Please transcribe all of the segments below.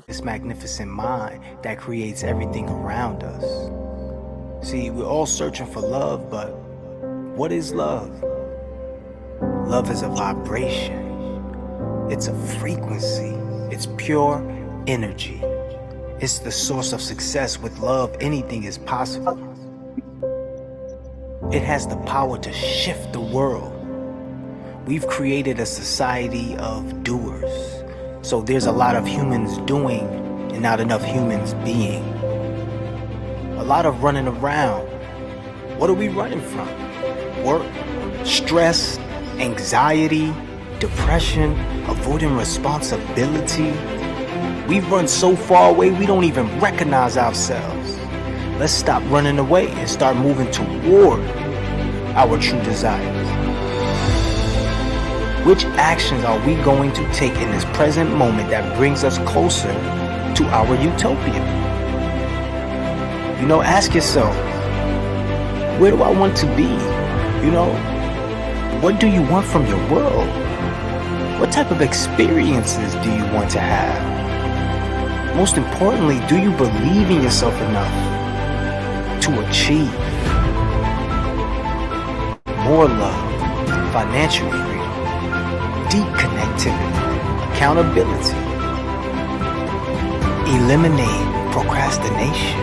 this magnificent mind that creates everything around us. See, we're all searching for love, but what is love? Love is a vibration. It's a frequency. It's pure energy. It's the source of success. With love, anything is possible. It has the power to shift the world. We've created a society of doers. So there's a lot of humans doing and not enough humans being. A lot of running around. What are we running from? Work, stress, anxiety, depression, avoiding responsibility. We run so far away we don't even recognize ourselves. Let's stop running away and start moving toward our true desires. Which actions are we going to take in this present moment that brings us closer to our utopia? Ask yourself, where do I want to be? What do you want from your world? What type of experiences do you want to have? Most importantly, do you believe in yourself enough to achieve more love, financial freedom, deep connectivity, accountability, eliminate procrastination,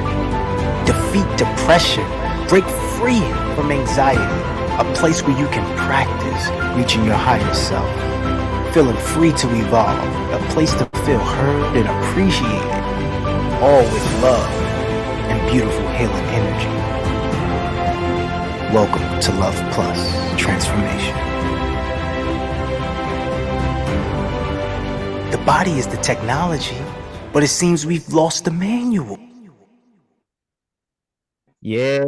defeat depression, break free from anxiety, a place where you can practice reaching your higher self, feeling free to evolve, a place to feel heard and appreciated, all with love and beautiful healing energy. Welcome to Love Plus Transformation. The body is the technology, but it seems we've lost the manual. Yeah,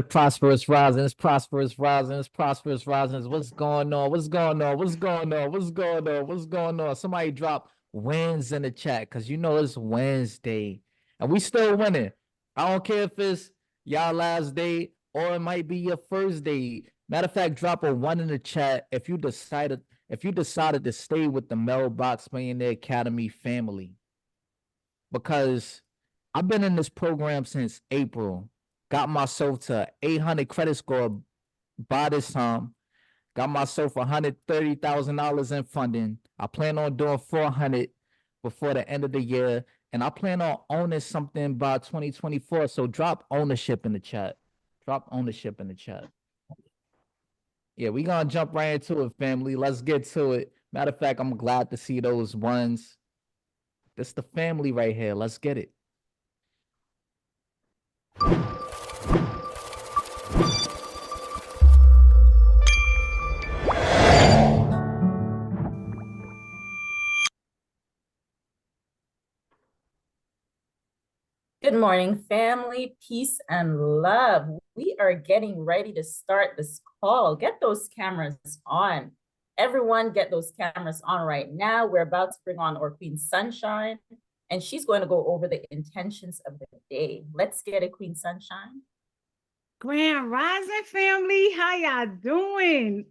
prosperous risings, prosperous risings, prosperous risings. What's going on? What's going on? What's going on? What's going on? What's going on? Somebody drop wins in the chat because it's Wednesday and we still winning. I don't care if it's y'all last day or it might be your first day. Matter of fact, drop a one in the chat if you decided to stay with the Mailbox Millionaire Academy family because I've been in this program since April. Got myself to 800 credit score by this time. Got myself $130,000 in funding. I plan on doing 400 before the end of the year, and I plan on owning something by 2024. So drop ownership in the chat. Drop ownership in the chat. Yeah, we gonna jump right into it, family. Let's get to it. Matter of fact, I'm glad to see those ones. This the family right here. Let's get it. Good morning, family, peace, and love. We are getting ready to start this call. Get those cameras on. Everyone, get those cameras on right now. We're about to bring on our Queen Sunshine, and she's going to go over the intentions of the day. Let's get it, Queen Sunshine. Grand Rising family, how y'all doing?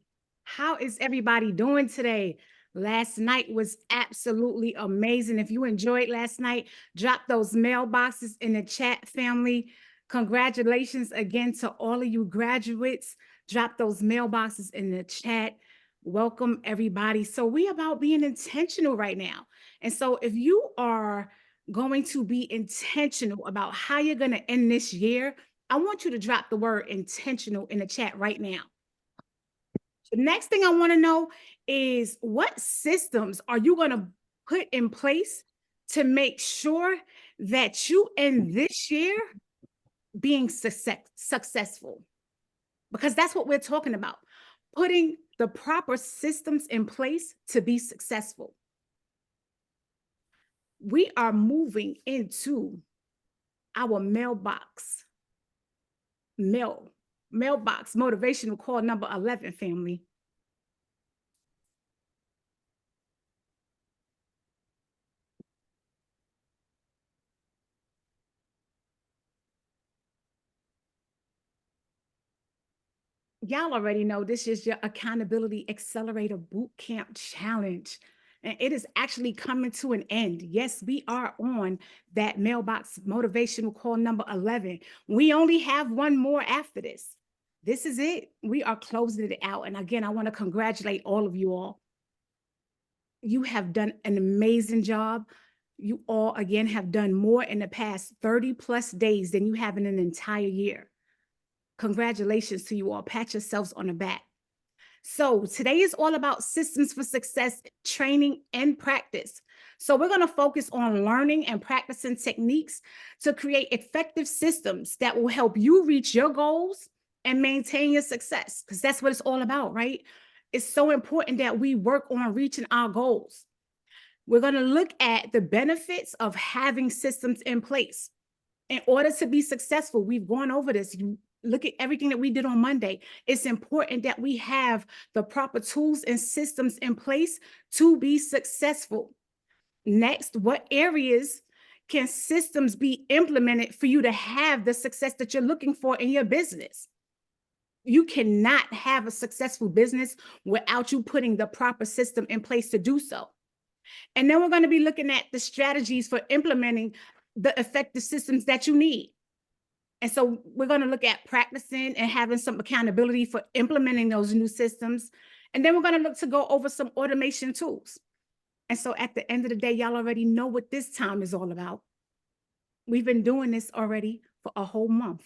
How is everybody doing today? Last night was absolutely amazing. If you enjoyed last night, drop those mailboxes in the chat, family. Congratulations again to all of you graduates. Drop those mailboxes in the chat. Welcome everybody. So we about being intentional right now. And so if you are going to be intentional about how you're going to end this year, I want you to drop the word intentional in the chat right now. The next thing I want to know is what systems are you going to put in place to make sure that you end this year being successful? Because that's what we're talking about. Putting the proper systems in place to be successful. We are moving into our mailbox motivational call number 11, family. Y'all already know this is your accountability accelerator boot camp challenge. and it is actually coming to an end. Yes, we are on that mailbox motivational call number 11. We only have one more after this. This is it. We are closing it out. And again, I want to congratulate all of you all. You have done an amazing job. You all, again, have done more in the past 30 plus days than you have in an entire year. Congratulations to you all. Pat yourselves on the back. So today is all about systems for success, training, and practice. So we're going to focus on learning and practicing techniques to create effective systems that will help you reach your goals and maintain your success, because that's what it's all about, right? It's so important that we work on reaching our goals. We're going to look at the benefits of having systems in place. In order to be successful, we've gone over this. You look at everything that we did on Monday. It's important that we have the proper tools and systems in place to be successful. Next, what areas can systems be implemented for you to have the success that you're looking for in your business? You cannot have a successful business without you putting the proper system in place to do so. And then we're going to be looking at the strategies for implementing the effective systems that you need. And so we're going to look at practicing and having some accountability for implementing those new systems. And then we're going to look to go over some automation tools. And so at the end of the day, y'all already know what this time is all about. We've been doing this already for a whole month.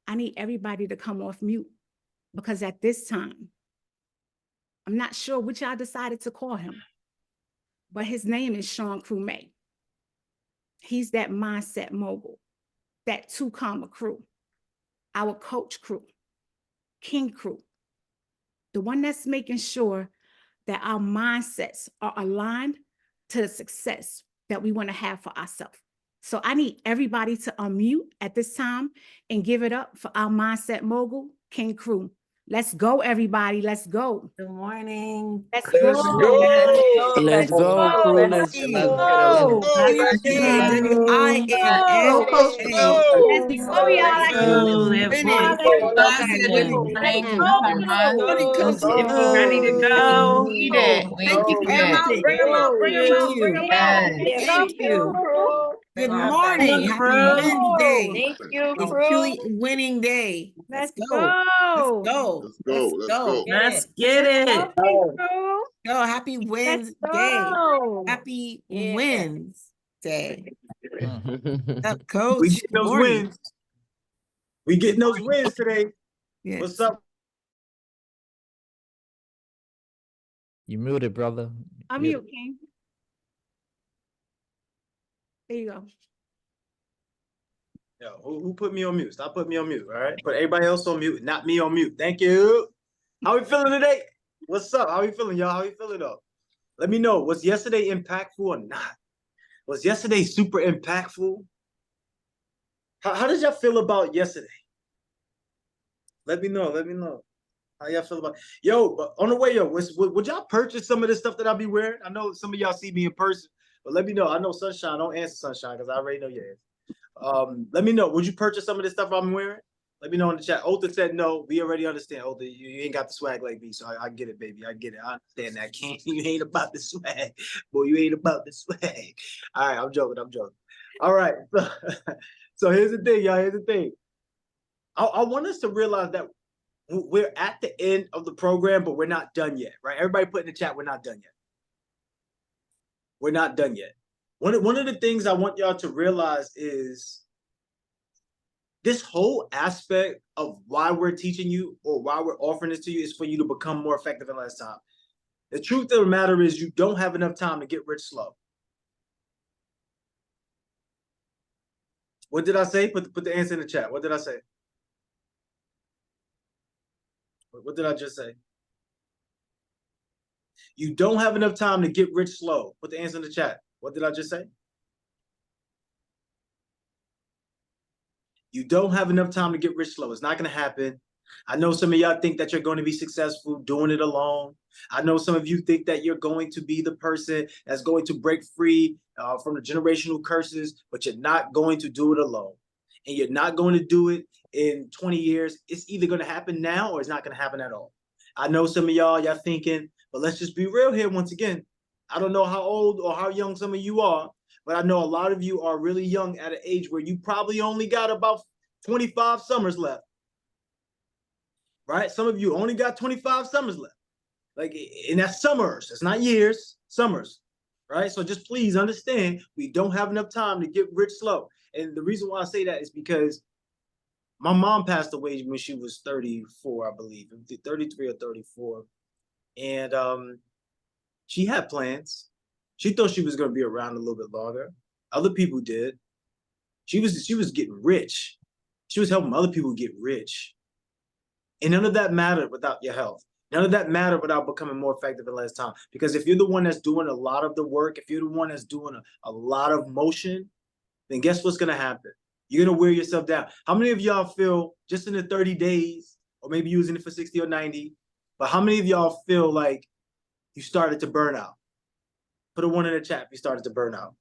I need everybody to come off mute, because at this time, I'm not sure which y'all decided to call him, but his name is Sean Crewmay. He's that mindset mogul, that 2 comma crew, our coach crew, king crew, the one that's making sure that our mindsets are aligned to the success that we want to have for ourselves. So I need everybody to unmute at this time and give it up for our mindset mogul, king crew. Let's go, everybody. Let's go. Good morning. Let's Let's go. go. Let's go, crew. Let's get it. Happy Tuesday, WINNS. Coach Crew. Let's go, y'all. Let's go. They're Winning. winning. Winning. Tony Coach, Go. if you're ready to go. Need it. Thank you, Bring 'em out, Captain. bring 'em out, bring 'em out, bring 'em out. Yes. Thank you. Good Bring 'em morning. back. Happy Wednesday. Thank you, It's crew. truly a winning day. Let's go. Let's go. go. Let's go. Let's get it. Crew. Go. Happy Let's Wednesday. go. Happy Yeah. Wednesday. Mhm. Up, Coach. We getting Good those morning. wins. We getting those wins today. Yes. What's up? You muted, brother. Unmute, King. There you go. Yo, who put me on mute? Stop putting me on mute, all right? Put everybody else on mute, not me on mute. Thank you. How we feeling today? What's up? How we feeling, y'all? How we feeling, though? Let me know. Was yesterday impactful or not? Was yesterday super impactful? How did y'all feel about yesterday? Let me know. Let me know. How y'all feel about Yo, but on the way, yo, would y'all purchase some of this stuff that I'll be wearing? I know some of y'all see me in person, but let me know. I know Sunshine. Don't answer Sunshine because I already know your answer. Let me know. Would you purchase some of this stuff I'm wearing? Let me know in the chat. Otha said no. We already understand. Otha, you ain't got the swag like me, so I get it, baby. I get it. I understand that. Can't you ain't about the swag, boy. You ain't about the swag. All right, I'm joking. I'm joking. All right. So here's the thing, y'all. Here's the thing. I want us to realize that we're at the end of the program, but we're not done yet, right? Everybody put in the chat, we're not done yet. We're not done yet. One of the things I want y'all to realize is this whole aspect of why we're teaching you or why we're offering this to you is for you to become more effective in less time. The truth of the matter is you don't have enough time to get rich slow. What did I say? Put the answer in the chat. What did I say? What did I just say? You don't have enough time to get rich slow. Put the answer in the chat. What did I just say? You don't have enough time to get rich slow. It's not going to happen. I know some of y'all think that you're going to be successful doing it alone. I know some of you think that you're going to be the person that's going to break free from the generational curses, but you're not going to do it alone. And you're not going to do it in 20 years. It's either going to happen now or it's not going to happen at all. I know some of y'all thinking, but let's just be real here once again. I don't know how old or how young some of you are, but I know a lot of you are really young at an age where you probably only got about 25 summers left. Right? Some of you only got 25 summers left. Like, and that's summers. It's not years, summers. Right? So just please understand, we don't have enough time to get rich slow. And the reason why I say that is because my mom passed away when she was 34, I believe, 33 or 34. And she had plans. She thought she was going to be around a little bit longer. Other people did. She was getting rich. She was helping other people get rich. And none of that mattered without your health. None of that mattered without becoming more effective in less time. Because if you're the one that's doing a lot of the work, if you're the one that's doing a lot of motion, then guess what's going to happen? You're going to wear yourself down. How many of y'all feel just in the 30 days, or maybe using it for 60 or 90, but how many of y'all feel like you started to burn out? Put a 1 in the chat if you started to burn out.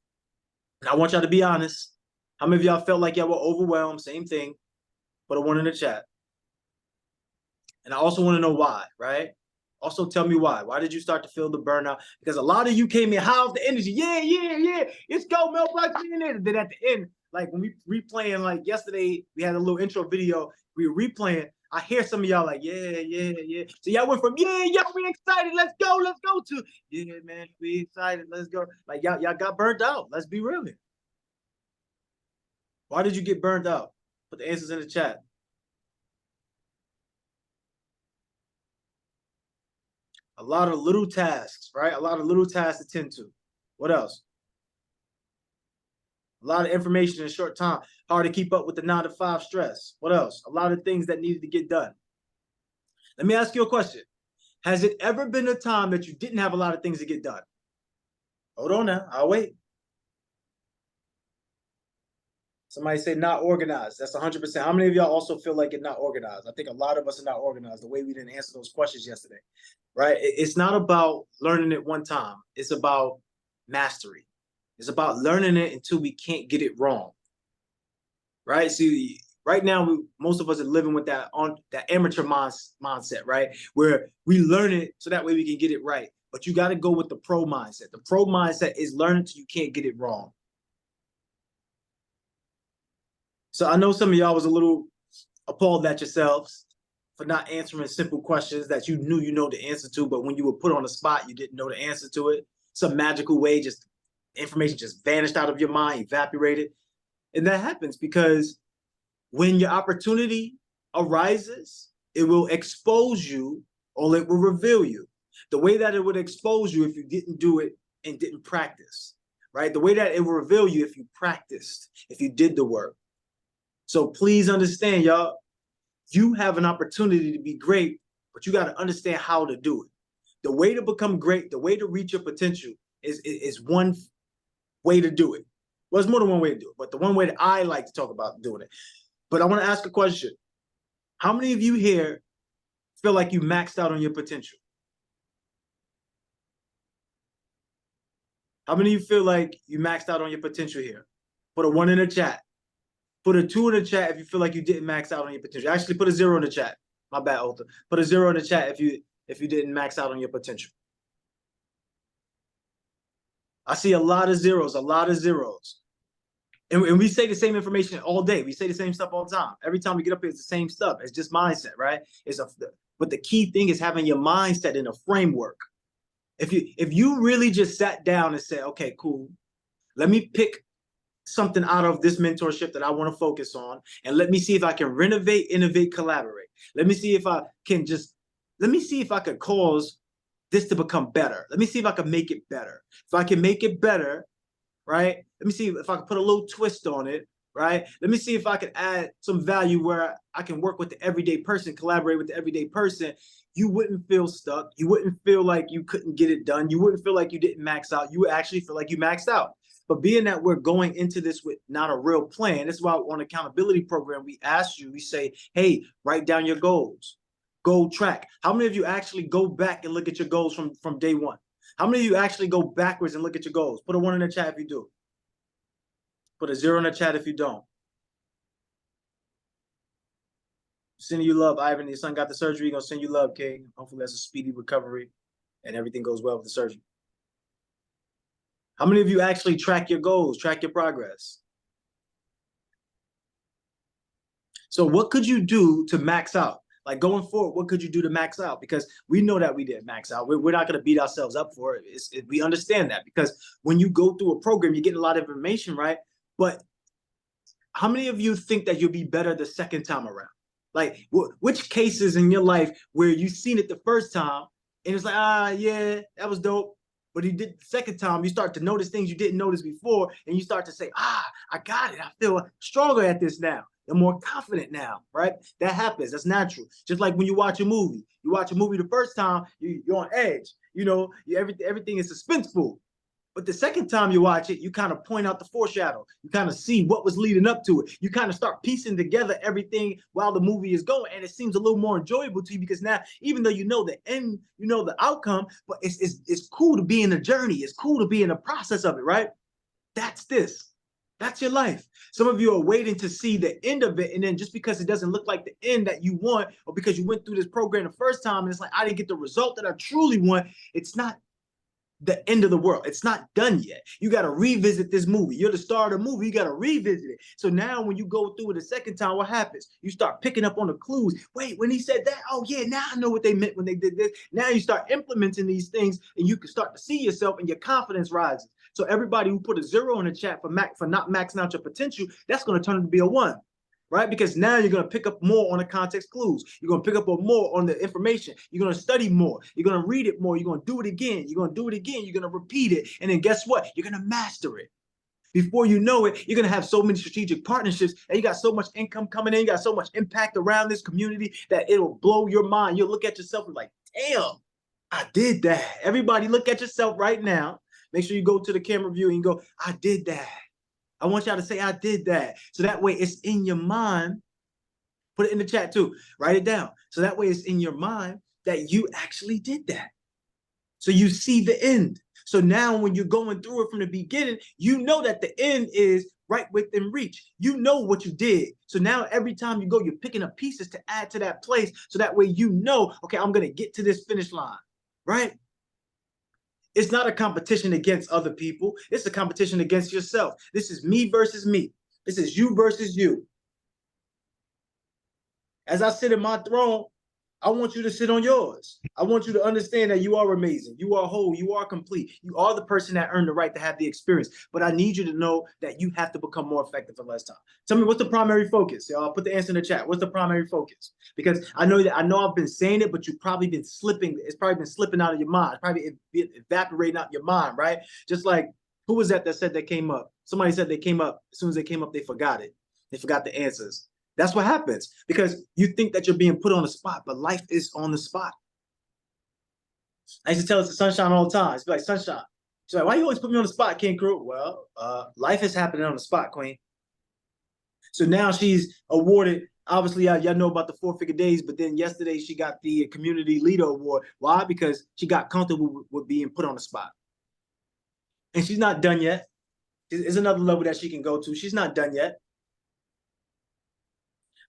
And I want y'all to be honest. How many of y'all felt like y'all were overwhelmed? Same thing. Put a 1 in the chat. And I also want to know why, right? Also tell me why. Why did you start to feel the burnout? Because a lot of you came in high off the energy. Yeah. Let's go, Mailbox Millionaires. Then at the end, like when we replaying, like yesterday, we had a little intro video. We were replaying. I hear some of y'all like, yeah. So y'all went from, yeah, we excited. Let's go, to, yeah, man, we excited. Let's go. Like y'all got burnt out. Let's be real here. Why did you get burnt out? Put the answers in the chat. A lot of little tasks, right? A lot of little tasks to tend to. What else? A lot of information in a short time. Hard to keep up with the 9 to 5 stress. What else? A lot of things that needed to get done. Let me ask you a question. Has it ever been a time that you didn't have a lot of things to get done? Hold on now. I'll wait. Somebody say not organized. That's 100%. How many of y'all also feel like you're not organized? I think a lot of us are not organized the way we didn't answer those questions yesterday, right? It's not about learning it one time. It's about mastery. It's about learning it until we can't get it wrong, right? See, right now, most of us are living with that amateur mindset, right? Where we learn it so that way we can get it right. But you got to go with the pro mindset. The pro mindset is learning till you can't get it wrong. So I know some of y'all was a little appalled at yourselves for not answering simple questions that you knew you know the answer to, but when you were put on the spot, you didn't know the answer to it. Some magical way, just information just vanished out of your mind, evaporated. And that happens because when your opportunity arises, it will expose you or it will reveal you. The way that it would expose you if you didn't do it and didn't practice, right? The way that it will reveal you if you practiced, if you did the work. So please understand, y'all, you have an opportunity to be great, but you got to understand how to do it. The way to become great, the way to reach your potential is one way to do it. Well, there's more than one way to do it, but the one way that I like to talk about doing it. But I want to ask a question. How many of you here feel like you maxed out on your potential? How many of you feel like you maxed out on your potential here? Put a 1 in the chat. Put a 2 in the chat if you feel like you didn't max out on your potential. Actually, put a 0 in the chat. My bad, Otha. Put a 0 in the chat if you didn't max out on your potential. I see a lot of zeros, And we say the same information all day. We say the same stuff all the time. Every time we get up here, it's the same stuff. It's just mindset, right? But the key thing is having your mindset in a framework. If you really just sat down and said, okay, cool, let me pick something out of this mentorship that I want to focus on, and let me see if I can renovate, innovate, collaborate. Let me see if I could cause this to become better. Let me see if I can make it better. If I can make it better, right? Let me see if I can put a little twist on it, right? Let me see if I can add some value where I can work with the everyday person, collaborate with the everyday person. You wouldn't feel stuck. You wouldn't feel like you couldn't get it done. You wouldn't feel like you didn't max out. You would actually feel like you maxed out. But being that we're going into this with not a real plan, that's why on accountability program, we ask you, we say, hey, write down your goals, goal track. How many of you actually go back and look at your goals from day one? How many of you actually go backwards and look at your goals? Put a 1 in the chat if you do. Put a 0 in the chat if you don't. Sending you love, Ivan. Your son got the surgery. Gonna send you love, King. Hopefully that's a speedy recovery and everything goes well with the surgery. How many of you actually track your goals, track your progress? So what could you do to max out? Like going forward, what could you do to max out? Because we know that we didn't max out. We're not going to beat ourselves up for it. We understand that, because when you go through a program, you're getting a lot of information, right? But how many of you think that you'll be better the second time around? Like, which cases in your life where you've seen it the first time and it's like, yeah, that was dope. But you did the second time, you start to notice things you didn't notice before, and you start to say, I got it. I feel stronger at this now. I'm more confident now, right? That happens. That's natural. Just like when you watch a movie. You watch a movie the first time, you're on edge. You know, everything is suspenseful. But the second time you watch it, you kind of point out the foreshadow. You kind of see what was leading up to it. You kind of start piecing together everything while the movie is going, and it seems a little more enjoyable to you, because now, even though you know the end, you know the outcome, but it's cool to be in the journey. It's cool to be in the process of it, right? That's this. That's your life. Some of you are waiting to see the end of it, and then just because it doesn't look like the end that you want, or because you went through this program the first time and it's like, I didn't get the result that I truly want, it's not the end of the world. It's not done yet. You got to revisit this movie. You're the star of the movie. You got to revisit it. So now when you go through it a second time, what happens? You start picking up on the clues. Wait, when he said that, oh yeah, now I know what they meant when they did this. Now you start implementing these things, and you can start to see yourself, and your confidence rises. So everybody who put a 0 in the chat for not maxing out your potential, that's going to turn into be a 1. Right? Because now you're going to pick up more on the context clues. You're going to pick up more on the information. You're going to study more. You're going to read it more. You're going to do it again. You're going to do it again. You're going to repeat it. And then guess what? You're going to master it. Before you know it, you're going to have so many strategic partnerships, and you got so much income coming in. You got so much impact around this community that it'll blow your mind. You'll look at yourself and like, damn, I did that. Everybody look at yourself right now. Make sure you go to the camera view and go, I did that. I want y'all to say, I did that. So that way it's in your mind. Put it in the chat too. Write it down. So that way it's in your mind that you actually did that. So you see the end. So now when you're going through it from the beginning, you know that the end is right within reach. You know what you did. So now every time you go, you're picking up pieces to add to that place. So that way you know, okay, I'm going to get to this finish line, right? It's not a competition against other people. It's a competition against yourself. This is me versus me. This is you versus you. As I sit in my throne, I want you to sit on yours. I want you to understand that you are amazing. You are whole. You are complete. You are the person that earned the right to have the experience. But I need you to know that you have to become more effective in less time. Tell me, what's the primary focus? Y'all put the answer in the chat. What's the primary focus? Because I know I've been saying it, but you've probably been slipping. It's probably been slipping out of your mind. It's probably evaporating out your mind, right? Just like, who was that said they came up? Somebody said they came up. As soon as they came up, they forgot it. They forgot the answers. That's what happens, because you think that you're being put on the spot, but life is on the spot. I used to tell us the Sunshine all the time. It's like, Sunshine. She's like, why you always put me on the spot, King Crew? Well, life is happening on the spot, Queen. So now she's awarded, obviously, y'all know about the 4-figure days, but then yesterday she got the Community Leader Award. Why? Because she got comfortable with being put on the spot. And she's not done yet. There's another level that she can go to. She's not done yet.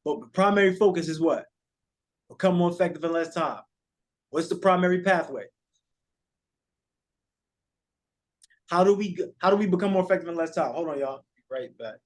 But the primary focus is what? Become more effective in less time. What's the primary pathway? How do we become more effective in less time? Hold on, y'all. Right back.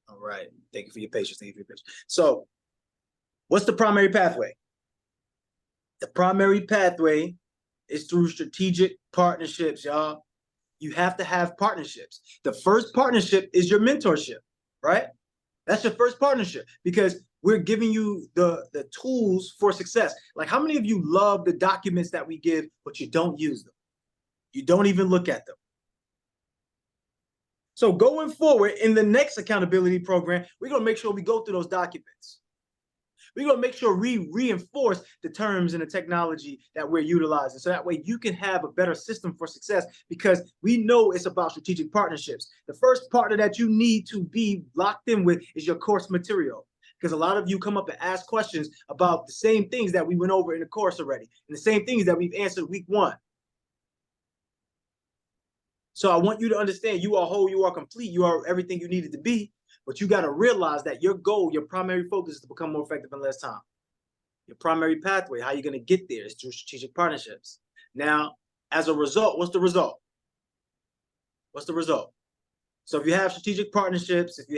All right. Thank you for your patience. Thank you for your patience. So, what's the primary pathway? The primary pathway is through strategic partnerships, y'all. You have to have partnerships. The first partnership is your mentorship, right? That's your first partnership, because we're giving you the tools for success. Like, how many of you love the documents that we give, but you don't use them? You don't even look at them. So going forward in the next accountability program, we're going to make sure we go through those documents. We're going to make sure we reinforce the terms and the technology that we're utilizing, so that way you can have a better system for success, because we know it's about strategic partnerships. The first partner that you need to be locked in with is your course material. because a lot of you come up and ask questions about the same things that we went over in the course already, and the same things that we've answered week 1. So I want you to understand you are whole, you are complete, you are everything you needed to be, but you got to realize that your goal, your primary focus is to become more effective in less time. Your primary pathway, how you're going to get there, is through strategic partnerships. Now, as a result, what's the result? What's the result? So if you have strategic partnerships, if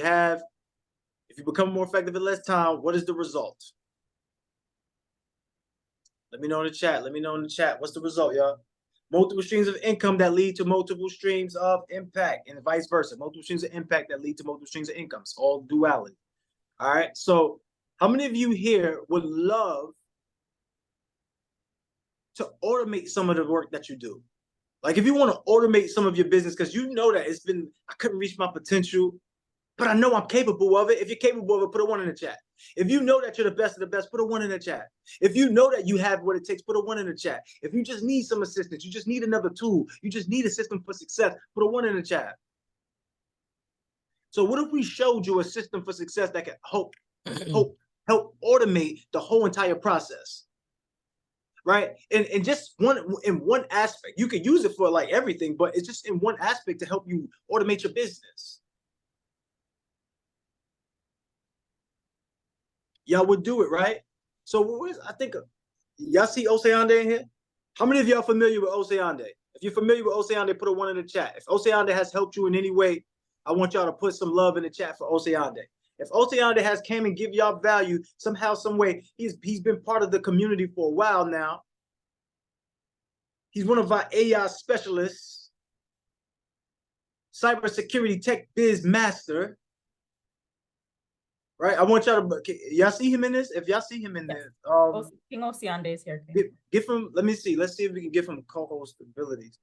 you become more effective in less time, what is the result? Let me know in the chat. Let me know in the chat. What's the result, y'all? Multiple streams of income that lead to multiple streams of impact, and vice versa. Multiple streams of impact that lead to multiple streams of income. It's all duality. All right. So how many of you here would love to automate some of the work that you do? Like if you want to automate some of your business, because you know that I couldn't reach my potential, but I know I'm capable of it. If you're capable of it, put a 1 in the chat. If you know that you're the best of the best, put a 1 in the chat. If you know that you have what it takes, put a 1 in the chat. If you just need some assistance, you just need another tool, you just need a system for success, put a 1 in the chat. So what if we showed you a system for success that could help automate the whole entire process? Right? And just in one aspect. You could use it for like everything, but it's just in one aspect to help you automate your business. Y'all would do it, right? So I think y'all see Oseande in here? How many of y'all familiar with Oseande? If you're familiar with Oseande, put a 1 in the chat. If Oseande has helped you in any way, I want y'all to put some love in the chat for Oseande. If Oseande has came and give y'all value somehow, some way, he's been part of the community for a while now. He's one of our AI specialists, cybersecurity tech biz master. Right, I want y'all to, y'all see him in this? If y'all see him in there, King Oceande is here. Give him, let's see if we can give him co-host abilities.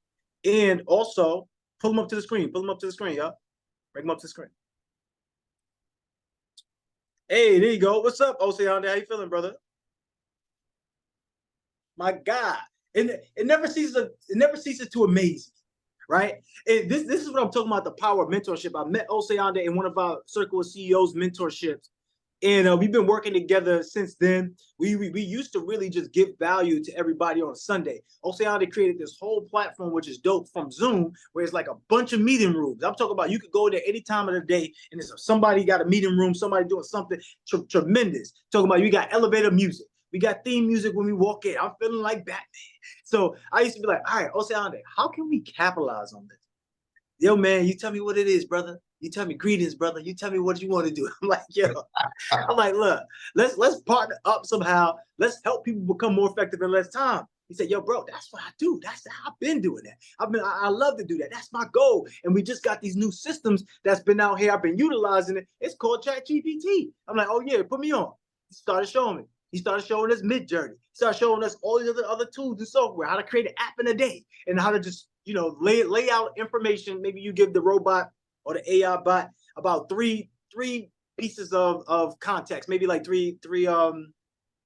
And also, pull him up to the screen, y'all. Bring him up to the screen. Hey, there you go. What's up, Oceande? How you feeling, brother? My God, it never ceases to amaze me. Right? And this is what I'm talking about, the power of mentorship. I met Oseande in one of our Circle of CEOs mentorships, and we've been working together since then. We used to really just give value to everybody on Sunday. Oseande created this whole platform, which is dope, from Zoom, where it's like a bunch of meeting rooms. I'm talking about you could go there any time of the day, and there's somebody got a meeting room, somebody doing something tremendous. Talking about you got elevator music. We got theme music when we walk in. I'm feeling like Batman. So I used to be like, all right, Oseande, how can we capitalize on this? Yo, man, you tell me what it is, brother. You tell me greetings, brother. You tell me what you want to do. I'm like, yo, I'm like, look, let's partner up somehow. Let's help people become more effective in less time. He said, yo, bro, that's what I do. That's how I've been doing that. I love to do that. That's my goal. And we just got these new systems that's been out here. I've been utilizing it. It's called ChatGPT. I'm like, oh yeah, put me on. He started showing me. He started showing us Midjourney. He started showing us all the other tools and software, how to create an app in a day, and how to just, lay out information. Maybe you give the robot or the AI bot about three pieces of context, maybe like three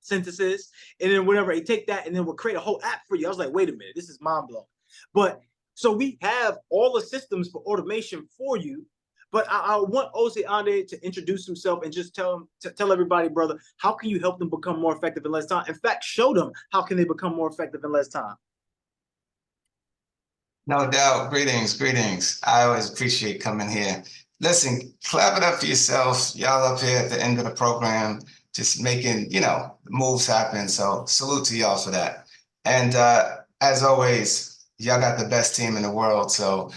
sentences, and then whatever. He take that and then we'll create a whole app for you. I was like, wait a minute, this is mind blowing. But so we have all the systems for automation for you. But I want Oseande to introduce himself and just tell everybody, brother, how can you help them become more effective in less time? In fact, show them how can they become more effective in less time. No doubt. Greetings. I always appreciate coming here. Listen, clap it up for yourself. Y'all up here at the end of the program, just making, moves happen. So salute to y'all for that. And as always, y'all got the best team in the world. So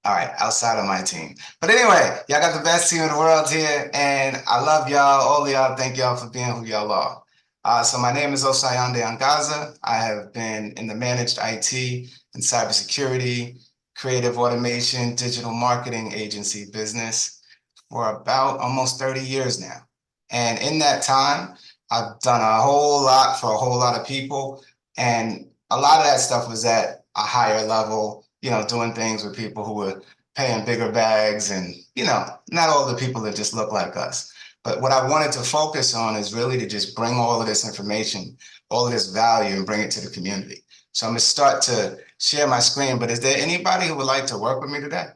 all right, outside of my team. But anyway, y'all got the best team in the world here, and I love y'all, all of y'all. Thank y'all for being who y'all are. So my name is Oseande Angaza. I have been in the managed IT and cybersecurity, creative automation, digital marketing agency business for about almost 30 years now. And in that time, I've done a whole lot for a whole lot of people. And a lot of that stuff was at a higher level, doing things with people who were paying bigger bags and, not all the people that just look like us. But what I wanted to focus on is really to just bring all of this information, all of this value, and bring it to the community. So I'm going to start to share my screen. But is there anybody who would like to work with me today?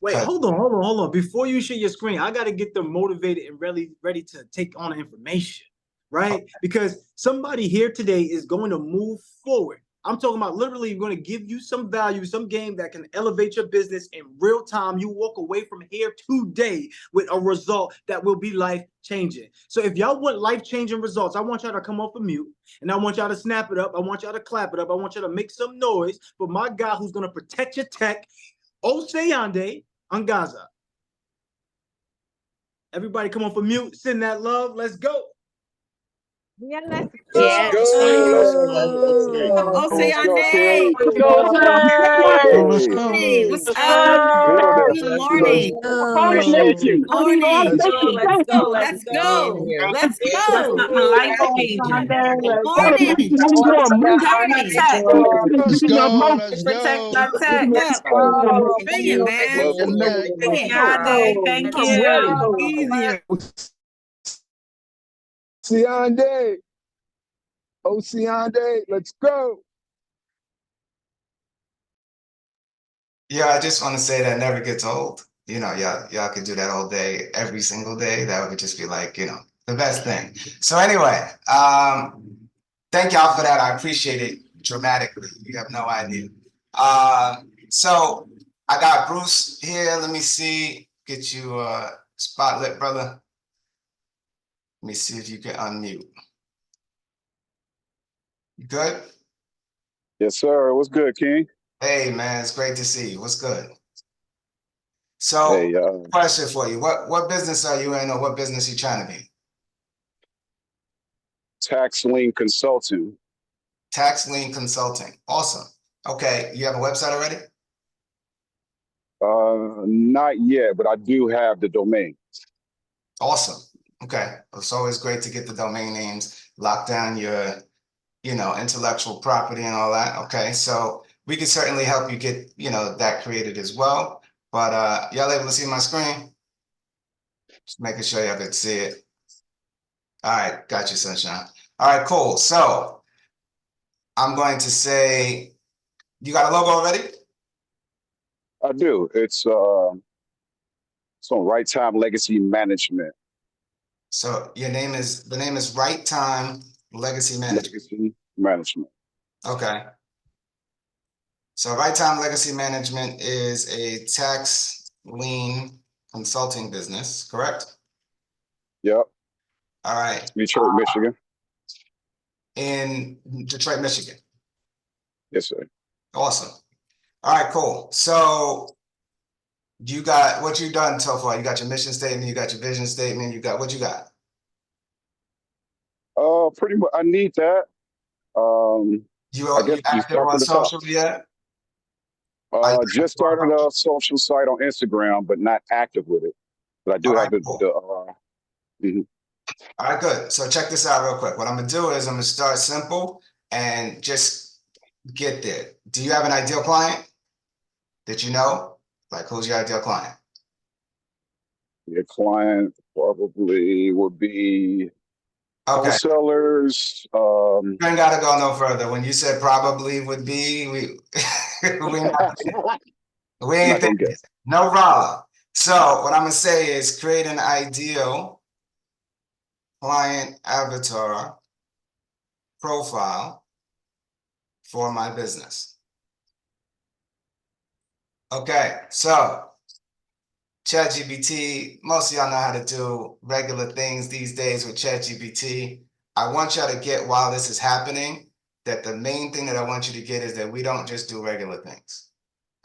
Wait, hold on. Before you share your screen, I got to get them motivated and really ready to take on the information, right? Because somebody here today is going to move forward. I'm talking about literally going to give you some value, some game that can elevate your business in real time. You walk away from here today with a result that will be life-changing. So if y'all want life-changing results, I want y'all to come off of mute, and I want y'all to snap it up. I want y'all to clap it up. I want y'all to make some noise for my guy who's going to protect your tech, Oseyande Angaza. Everybody come on for mute. Send that love. Let's go. Yeah, let's Yes. go. Oh, say your name. Let's go, Oh, let's Hey, go. Hey, what's up? building. Good Let's morning. appreciate you. Morning. Let's go. Let's go. Let's Let's go. go. Let's Let's go. not my life changing. Good morning. Protect my tech. Let's go. Let's Protect go. my tech. Yep. Thank Bring it, you. man. Welcome back. Bring it. Yande, thank you. Easier. Oceande. Oceande. Let's go. Yeah, I just want to say that never gets old. You know, y'all could do that all day, every single day. That would just be like, you know, the best thing. So anyway, thank y'all for that. I appreciate it dramatically. You have no idea. So I got Bruce here. Let me see. Get you spotlit, brother. Let me see if you can unmute. You good? Yes, sir. What's good, King? Hey, man, it's great to see you. What's good? So, Hey, question for you. What business are you in, or what business you trying to be? tax lien consulting. Tax lien consulting. Awesome. Okay, you have a website already? Not yet, but I do have the domain. Awesome. Okay. It's always great to get the domain names, lock down your, you know, intellectual property and all that. Okay, so we can certainly help you get, you know, that created as well. But y'all able to see my screen? Just making sure y'all can see it. All right, got you, sunshine. All right, cool. So I'm going to say, you got a logo already? I do. It's on Right Time Legacy Management. So the name is Right Time Legacy Management. Legacy Management. Okay. So Right Time Legacy Management is a tax lien consulting business, correct? Yep. All right. Detroit, Michigan. In Detroit, Michigan. Yes, sir. Awesome. All right, cool. So you got what you done so far. You got your mission statement, you got your vision statement, you got what you got? Pretty much. I need that. I guess You you active start on from the top. social yet? Just started a social site on Instagram, but not active with it. But I do All have right, cool. mhm. All right, good. So check this out real quick. What I'm gonna do is I'm gonna start simple and just get there. Do you have an ideal client that you know? Like, who's your ideal client? Your client probably would be Okay, wholesalers. you ain't gotta go no further. When you said probably would be, we we I'm ain't not gonna thinking. guess. No problem. So what I'm gonna say is create an ideal client avatar profile for my business. Okay, so ChatGPT, most of y'all know how to do regular things these days with ChatGPT. I want y'all to get, while this is happening, that the main thing that I want you to get is that we don't just do regular things.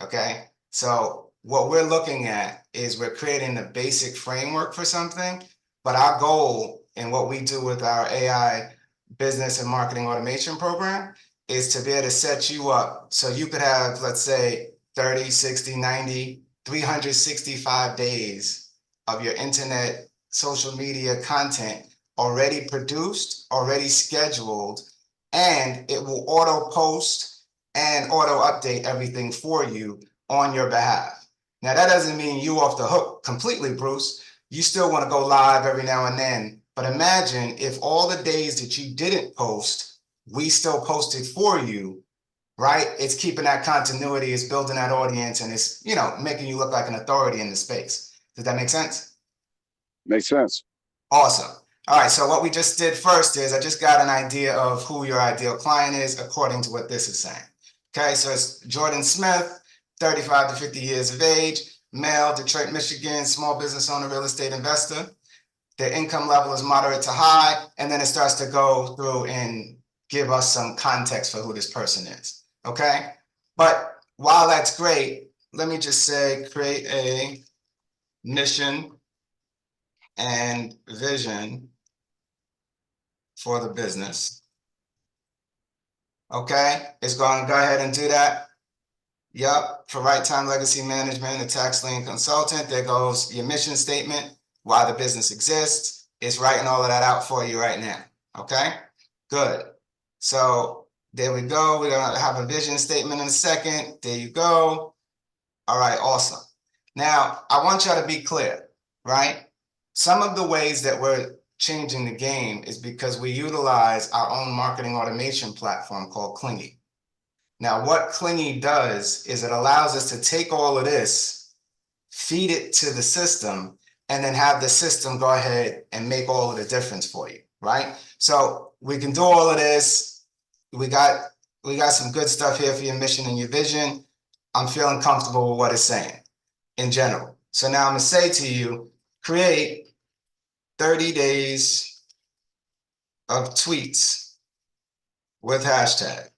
Okay, so what we're looking at is we're creating the basic framework for something, but our goal and what we do with our AI business and marketing automation program is to be able to set you up so you could have, let's say, 30, 60, 90, 365 days of your internet, social media content already produced, already scheduled, and it will auto post and auto update everything for you on your behalf. Now, that doesn't mean you off the hook completely, Bruce. You still want to go live every now and then. But imagine if all the days that you didn't post, we still posted for you right? It's keeping that continuity, it's building that audience, and it's, you know, making you look like an authority in the space. Does that make sense? Makes sense. Awesome. All right, so what we just did first is I just got an idea of who your ideal client is according to what this is saying. Okay, so it's Jordan Smith, 35 to 50 years of age, male, Detroit, Michigan, small business owner, real estate investor. Their income level is moderate to high, and then it starts to go through and give us some context for who this person is, okay? But while that's great, let me just say, create a mission and vision for the business. Okay, it's going to go ahead and do that. Yep, for right time legacy management, a tax lien consultant. There goes your mission statement, why the business exists. It's writing all of that out for you right now. Okay, good. So there we go. We're going to have a vision statement in a second. There you go. All right, awesome. Now, I want y'all to be clear, right? Some of the ways that we're changing the game is because we utilize our own marketing automation platform called Clingy. Now, what Clingy does is it allows us to take all of this, feed it to the system, and then have the system go ahead and make all of the difference for you, right? So we can do all of this. We got some good stuff here for your mission and your vision. I'm feeling comfortable with what it's saying in general. So now I'm gonna say to you, create 30 days of tweets with hashtag.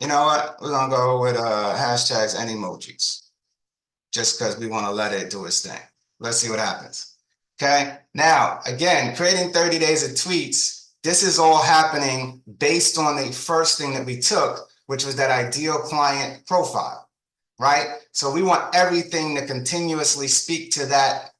You know what? We're gonna go with hashtags and emojis, just because we want to let it do its thing. Let's see what happens. Okay. Now, again, creating 30 days of tweets. This is all happening based on the first thing that we took, which was that ideal client profile, right? So we want everything to continuously speak to that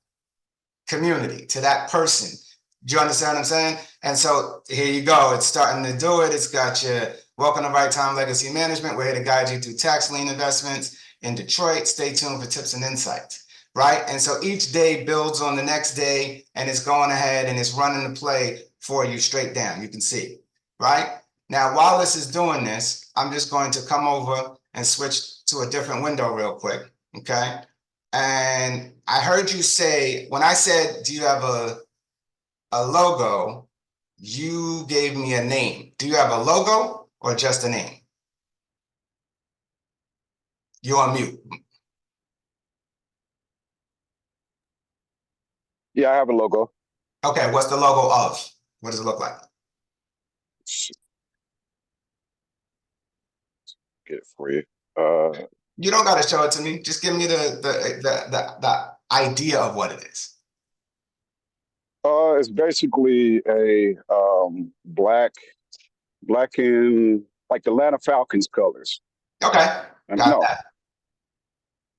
community, to that person. Do you understand what I'm saying? And so here you go. It's starting to do it. It's got your welcome to Right Time Legacy Management. We're here to guide you through tax lien investments in Detroit. Stay tuned for tips and insights, right? And so each day builds on the next day, and it's going ahead and it's running the play for you straight down. You can see, right? Now, while this is doing this, I'm just going to come over and switch to a different window real quick, okay? And I heard you say, when I said, do you have a logo, you gave me a name. Do you have a logo or just a name? You're on mute. Yeah, I have a logo. Okay, what's the logo of? What does it look like? Get it for you. You don't got to show it to me. Just give me the idea of what it is. It's basically a black and like the Atlanta Falcons colors. Okay, got that.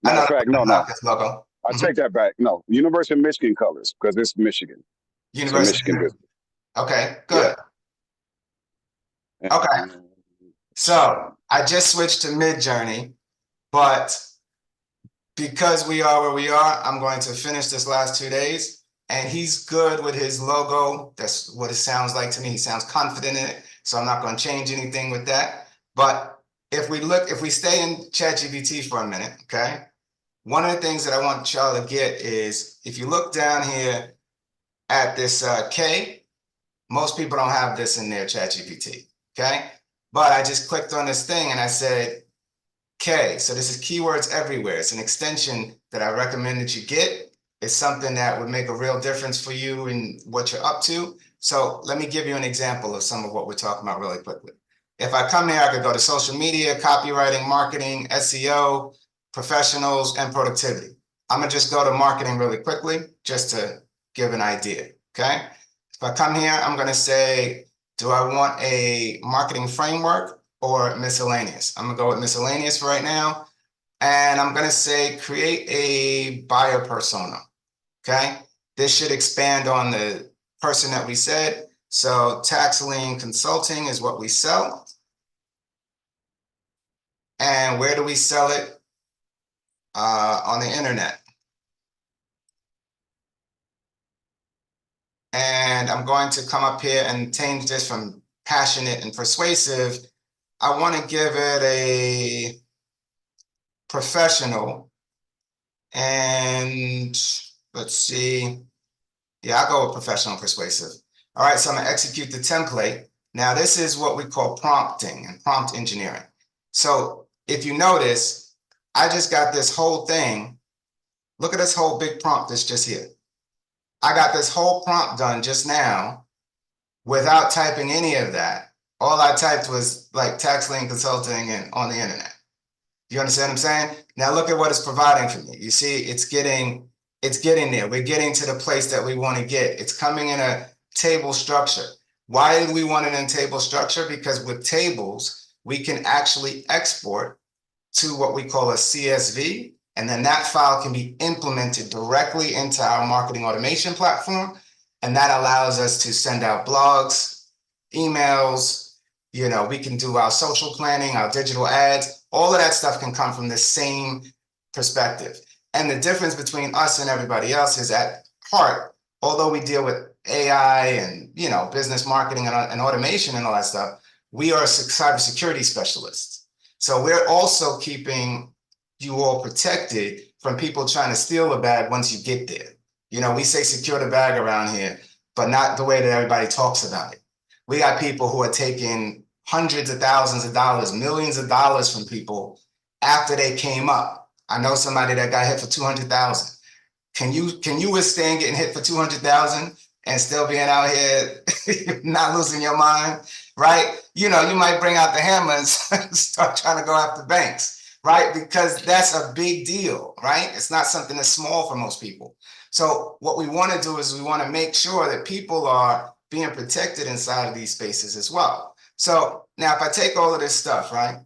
Matter of fact, no. Logo. I take that back. No, University of Michigan colors, because it's Michigan. University. Michigan business. Okay, good. Yeah. Okay. So I just switched to Midjourney, but because we are where we are, I'm going to finish this last 2 days, and he's good with his logo. That's what it sounds like to me. He sounds confident in it, so I'm not going to change anything with that. But if we stay in ChatGPT for a minute, okay? One of the things that I want y'all to get is, if you look down here at this K, most people don't have this in their ChatGPT, okay? But I just clicked on this thing and I said, K, so this is keywords everywhere. It's an extension that I recommend that you get. It's something that would make a real difference for you in what you're up to. So let me give you an example of some of what we're talking about really quickly. If I come here, I could go to social media, copywriting, marketing, SEO, professionals, and productivity. I'm gonna just go to marketing really quickly, just to give an idea, okay? If I come here, I'm gonna say, do I want a marketing framework or miscellaneous? I'm gonna go with miscellaneous for right now. And I'm gonna say, create a buyer persona, okay? This should expand on the person that we said. So tax lien consulting is what we sell. And where do we sell it? On the internet. And I'm going to come up here and change this from passionate and persuasive, I want to give it a professional. And let's see. Yeah, I'll go with professional persuasive. All right, so I'm gonna execute the template. Now, this is what we call prompting and prompt engineering. So if you notice, I just got this whole thing. Look at this whole big prompt that's just here. I got this whole prompt done just now without typing any of that. All I typed was like tax lien consulting and on the internet. You understand what I'm saying? Now look at what it's providing for me. You see, it's getting there. We're getting to the place that we want to get. It's coming in a table structure. Why do we want it in table structure? Because with tables, we can actually export to what we call a CSV, and then that file can be implemented directly into our marketing automation platform. And that allows us to send out blogs, emails, we can do our social planning, our digital ads. All of that stuff can come from the same perspective. And the difference between us and everybody else is at heart, although we deal with AI and business marketing and automation and all that stuff, we are cybersecurity specialists. So we're also keeping you all protected from people trying to steal the bag once you get there. We say secure the bag around here, but not the way that everybody talks about it. We got people who are taking hundreds of thousands of dollars, millions of dollars from people after they came up. I know somebody that got hit for 200,000. Can you withstand getting hit for 200,000 and still being out here not losing your mind, right? You might bring out the hammer and start trying to go after banks, right? Because that's a big deal, right? It's not something that's small for most people. So what we want to do is we want to make sure that people are being protected inside of these spaces as well. So now if I take all of this stuff, right,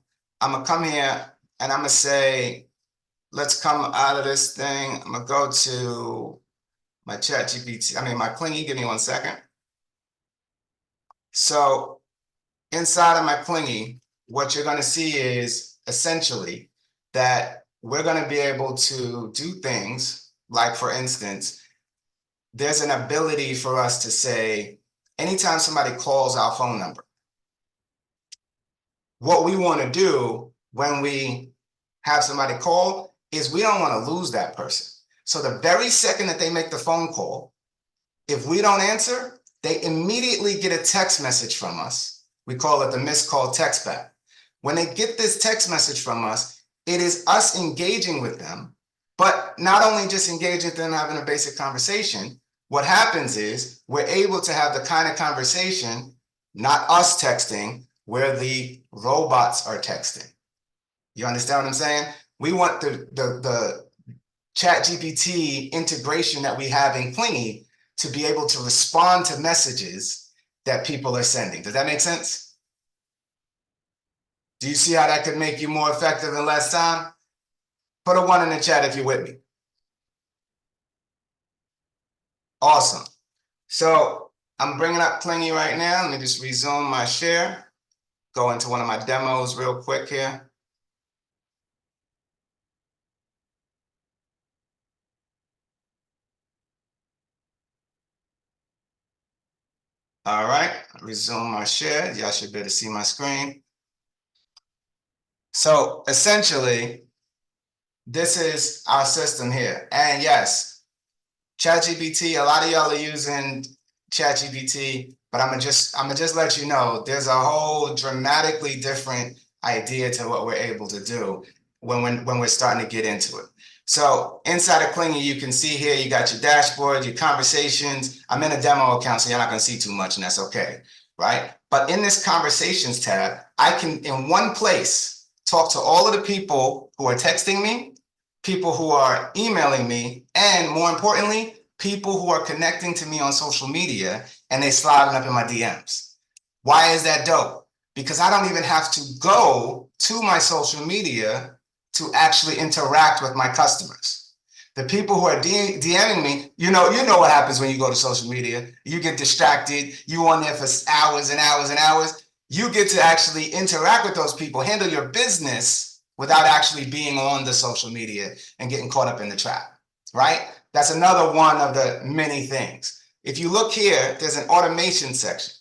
I'm gonna come here and I'm gonna say, let's come out of this thing. I'm gonna go to my my Clingy. Give me 1 second. So inside of my Clingy, what you're gonna see is essentially that we're gonna be able to do things like, for instance, there's an ability for us to say, anytime somebody calls our phone number, what we want to do when we have somebody call is we don't want to lose that person. So the very second that they make the phone call, if we don't answer, they immediately get a text message from us. We call it the missed call text back. When they get this text message from us, it is us engaging with them, but not only just engaging with them, having a basic conversation. What happens is we're able to have the kind of conversation, not us texting, where the robots are texting. You understand what I'm saying? We want the ChatGPT integration that we have in Clingy to be able to respond to messages that people are sending. Does that make sense? Do you see how that could make you more effective in less time? Put a 1 in the chat if you're with me. Awesome. So I'm bringing up Clingy right now. Let me just resume my share. Go into one of my demos real quick here. All right, resume my share. Y'all should be able to see my screen. So essentially, this is our system here. And yes, ChatGPT, a lot of y'all are using ChatGPT, but I'm gonna just let you know there's a whole dramatically different idea to what we're able to do when we're starting to get into it. So inside of Clingy, you can see here, you got your dashboard, your conversations. I'm in a demo account, so you're not gonna see too much, and that's okay, right? But in this conversations tab, I can, in one place, talk to all of the people who are texting me, people who are emailing me, and more importantly, people who are connecting to me on social media, and they sliding up in my DMs. Why is that dope? Because I don't even have to go to my social media to actually interact with my customers. The people who are DMing me, you know what happens when you go to social media. You get distracted. You on there for hours and hours and hours. You get to actually interact with those people, handle your business without actually being on the social media and getting caught up in the trap, right? That's another one of the many things. If you look here, there's an automation section.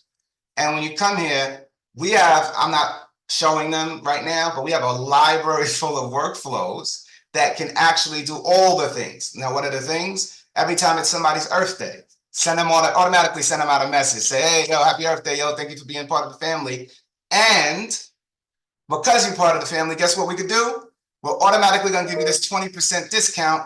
And when you come here, we have, I'm not showing them right now, but we have a library full of workflows that can actually do all the things. Now, what are the things? Every time it's somebody's Earth Day, automatically send them out a message. Say, hey, yo, happy Earth Day, yo, thank you for being part of the family. And because you're part of the family, guess what we could do? We're automatically going to give you this 20% discount,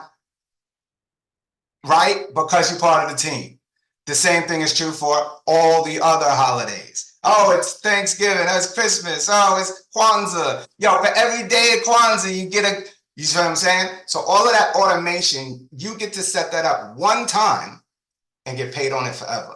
right? Because you're part of the team. The same thing is true for all the other holidays. Oh, it's Thanksgiving, it's Christmas, oh, it's Kwanzaa. Yo, for every day of Kwanzaa, you get a, you see what I'm saying? So all of that automation, you get to set that up one time and get paid on it forever,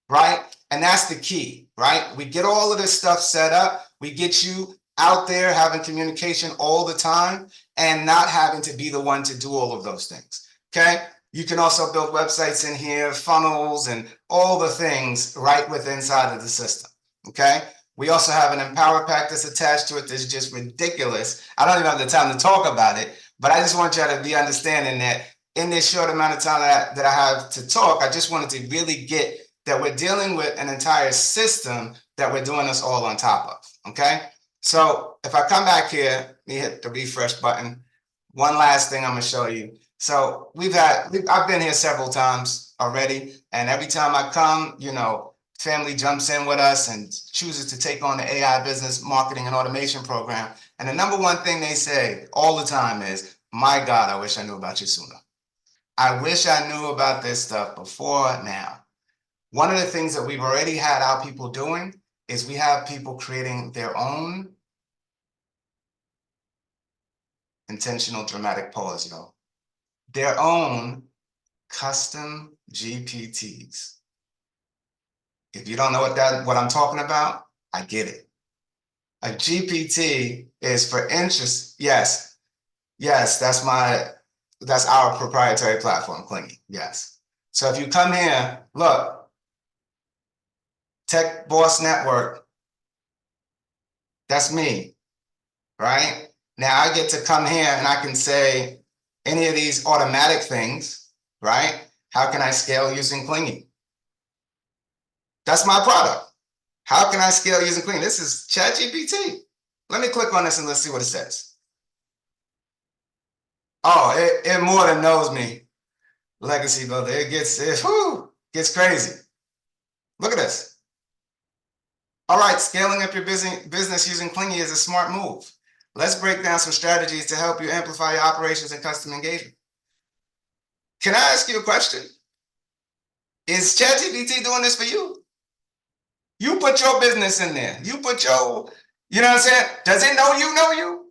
right? And that's the key, right? We get all of this stuff set up. We get you out there having communication all the time and not having to be the one to do all of those things, okay? You can also build websites in here, funnels, and all the things right within inside of the system, okay? We also have an Empower Pack that's attached to it that's just ridiculous. I don't even have the time to talk about it, but I just want you to be understanding that in this short amount of time that I have to talk, I just wanted to really get that we're dealing with an entire system that we're doing this all on top of, okay? So if I come back here, let me hit the refresh button. One last thing I'm gonna show you. So I've been here several times already, and every time I come, you know, family jumps in with us and chooses to take on the AI business marketing and automation program. And the number one thing they say all the time is, my God, I wish I knew about you sooner. I wish I knew about this stuff before now. One of the things that we've already had our people doing is we have people creating their own intentional dramatic pause, y'all. Their own custom GPTs. If you don't know what I'm talking about, I get it. A GPT is for interest. Yes, that's our proprietary platform, Clingy. Yes. So if you come here, look, Tech Boss Network, that's me, right? Now I get to come here and I can say any of these automatic things, right? How can I scale using Clingy? That's my product. How can I scale using Clingy? This is ChatGPT. Let me click on this and let's see what it says. Oh, it more than knows me. Legacy builder, it gets crazy. Look at this. All right, scaling up your business using Clingy is a smart move. Let's break down some strategies to help you amplify your operations and customer engagement. Can I ask you a question? Is ChatGPT doing this for you? You put your business in there. You put your, you know what I'm saying? Does it know you?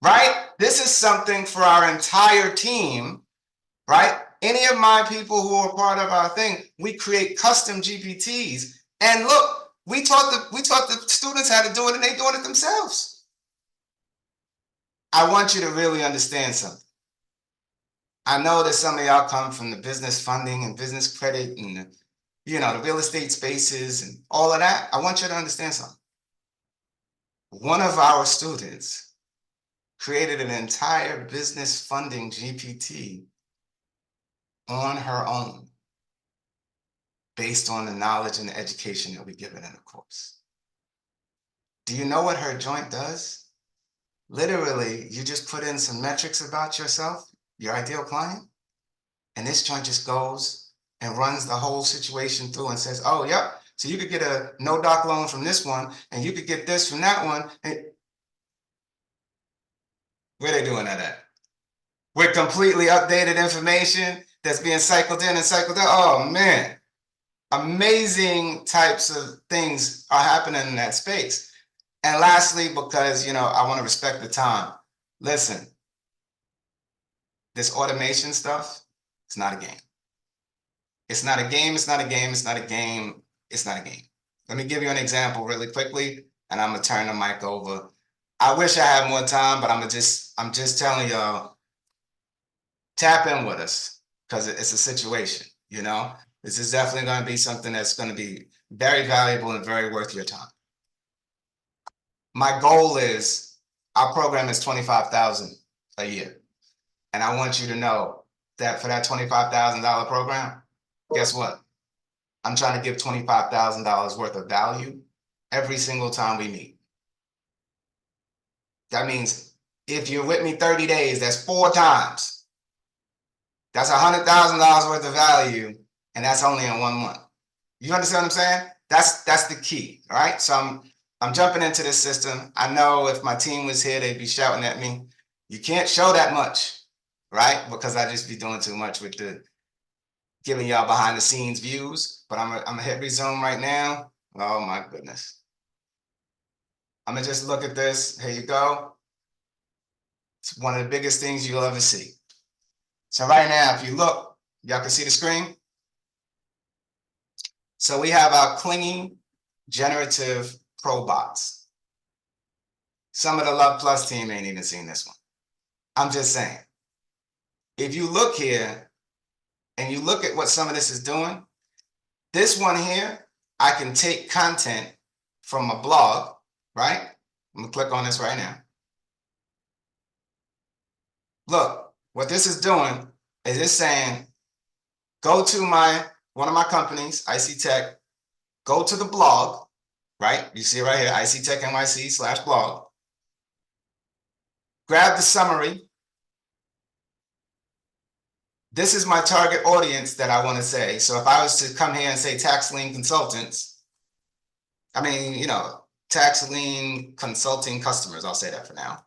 Right? This is something for our entire team, right? Any of my people who are part of our thing, we create custom GPTs. And look, we taught the students how to do it and they're doing it themselves. I want you to really understand something. I know that some of y'all come from the business funding and business credit and the real estate spaces and all of that. I want you to understand something. One of our students created an entire business funding GPT on her own based on the knowledge and the education that we give it in the course. Do you know what her joint does? Literally, you just put in some metrics about yourself, your ideal client, and this joint just goes and runs the whole situation through and says, oh, yep, so you could get a no-doc loan from this one, and you could get this from that one. And where are they doing that at? With completely updated information that's being cycled in and cycled out. Oh, man. Amazing types of things are happening in that space. And lastly, because, I want to respect the time. Listen, this automation stuff, it's not a game. It's not a game, it's not a game, it's not a game, it's not a game. Let me give you an example really quickly, and I'm gonna turn the mic over. I wish I had more time, but I'm just telling y'all, tap in with us, because it's a situation, This is definitely gonna be something that's gonna be very valuable and very worth your time. My goal is, our program is $25,000 a year. And I want you to know that for that $25,000 program, guess what? I'm trying to give $25,000 worth of value every single time we meet. That means if you're with me 30 days, that's 4 times. That's $100,000 worth of value, and that's only in 1 month. You understand what I'm saying? That's the key, all right? So I'm jumping into this system. I know if my team was here, they'd be shouting at me. You can't show that much, right? Because I just be doing too much with the giving y'all behind the scenes views. But I'm gonna hit resume right now. Oh my goodness. I'm gonna just look at this. Here you go. It's one of the biggest things you'll ever see. So right now, if you look, y'all can see the screen. So we have our clinging generative pro bots. Some of the Love Plus team ain't even seen this one. I'm just saying. If you look here and you look at what some of this is doing, this one here, I can take content from a blog, right? I'm gonna click on this right now. Look, what this is doing is it's saying, go to one of my companies, IC Tech, go to the blog, right? You see it right here, IC Tech NYC/blog. Grab the summary. This is my target audience that I want to say. So if I was to come here and say tax lien consultants, I mean, you know, tax lien consulting customers, I'll say that for now.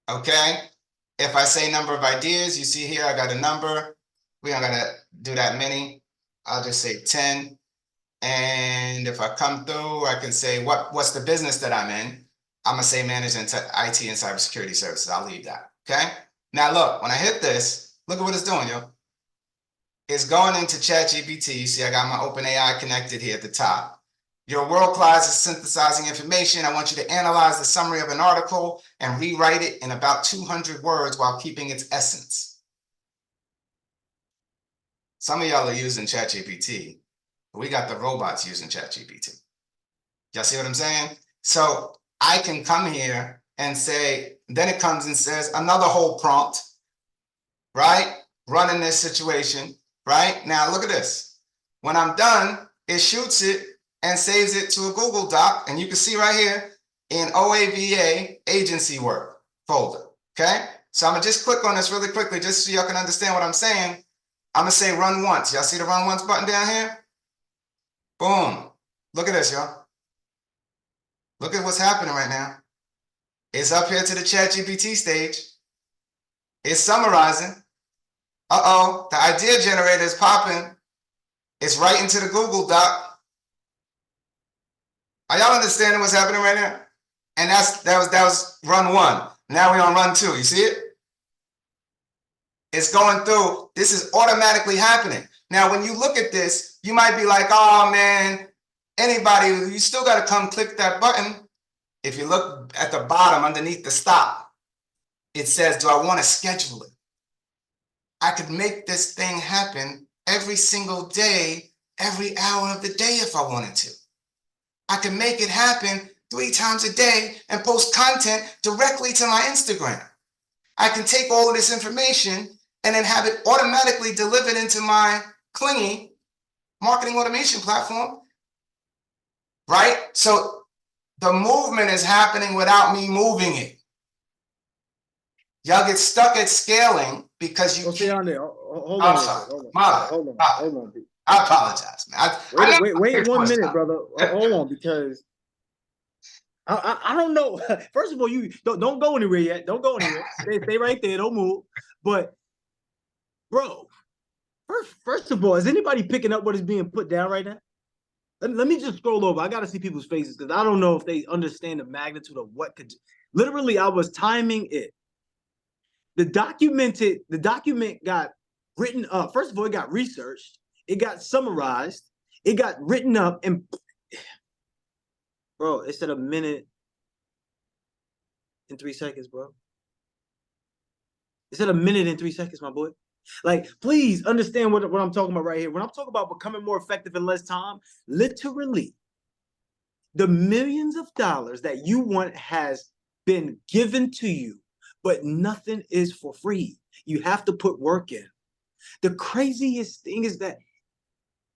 Okay. If I say number of ideas, you see here, I got a number. We aren't gonna do that many. I'll just say 10. And if I come through, I can say what's the business that I'm in. I'm gonna say manage IT and cybersecurity services. I'll leave that. Okay. Now look, when I hit this, look at what it's doing, yo. It's going into ChatGPT. You see, I got my OpenAI connected here at the top. Your world class is synthesizing information. I want you to analyze the summary of an article and rewrite it in about 200 words while keeping its essence. Some of y'all are using ChatGPT, but we got the robots using ChatGPT. Y'all see what I'm saying? So I can come here and say, then it comes and says another whole prompt, right? Running this situation, right? Now look at this. When I'm done, it shoots it and saves it to a Google Doc. And you can see right here in OAVA agency work folder, okay? So I'm gonna just click on this really quickly just so y'all can understand what I'm saying. I'm gonna say run once. Y'all see the run once button down here? Boom. Look at this, y'all. Look at what's happening right now. It's up here to the ChatGPT stage. It's summarizing. Uh-oh, the idea generator is popping. It's right into the Google Doc. Are y'all understanding what's happening right now? And that was run 1. Now we're on run 2. You see it? It's going through. This is automatically happening. Now, when you look at this, you might be like, oh man, anybody, you still got to come click that button. If you look at the bottom underneath the stop, it says, do I want to schedule it? I could make this thing happen every single day, every hour of the day if I wanted to. I can make it happen 3 times a day and post content directly to my Instagram. I can take all of this information and then have it automatically delivered into my Clingy marketing automation platform, right? So the movement is happening without me moving it. Y'all get stuck at scaling because you stay on there. Hold on. Hold on. I apologize, man. Wait 1 minute, brother. Hold on, because I don't know. First of all, you don't go anywhere yet. Don't go anywhere. Stay right there. Don't move. But, bro, first of all, is anybody picking up what is being put down right now? Let me just scroll over. I got to see people's faces because I don't know if they understand the magnitude of what could. Literally, I was timing it. The document got written up. First of all, it got researched. It got summarized. It got written up. And, bro, it said 1 minute and 3 seconds, bro. It said 1 minute and 3 seconds, my boy. Like, please understand what I'm talking about right here. When I'm talking about becoming more effective in less time, literally, the millions of dollars that you want has been given to you, but nothing is for free. You have to put work in. The craziest thing is that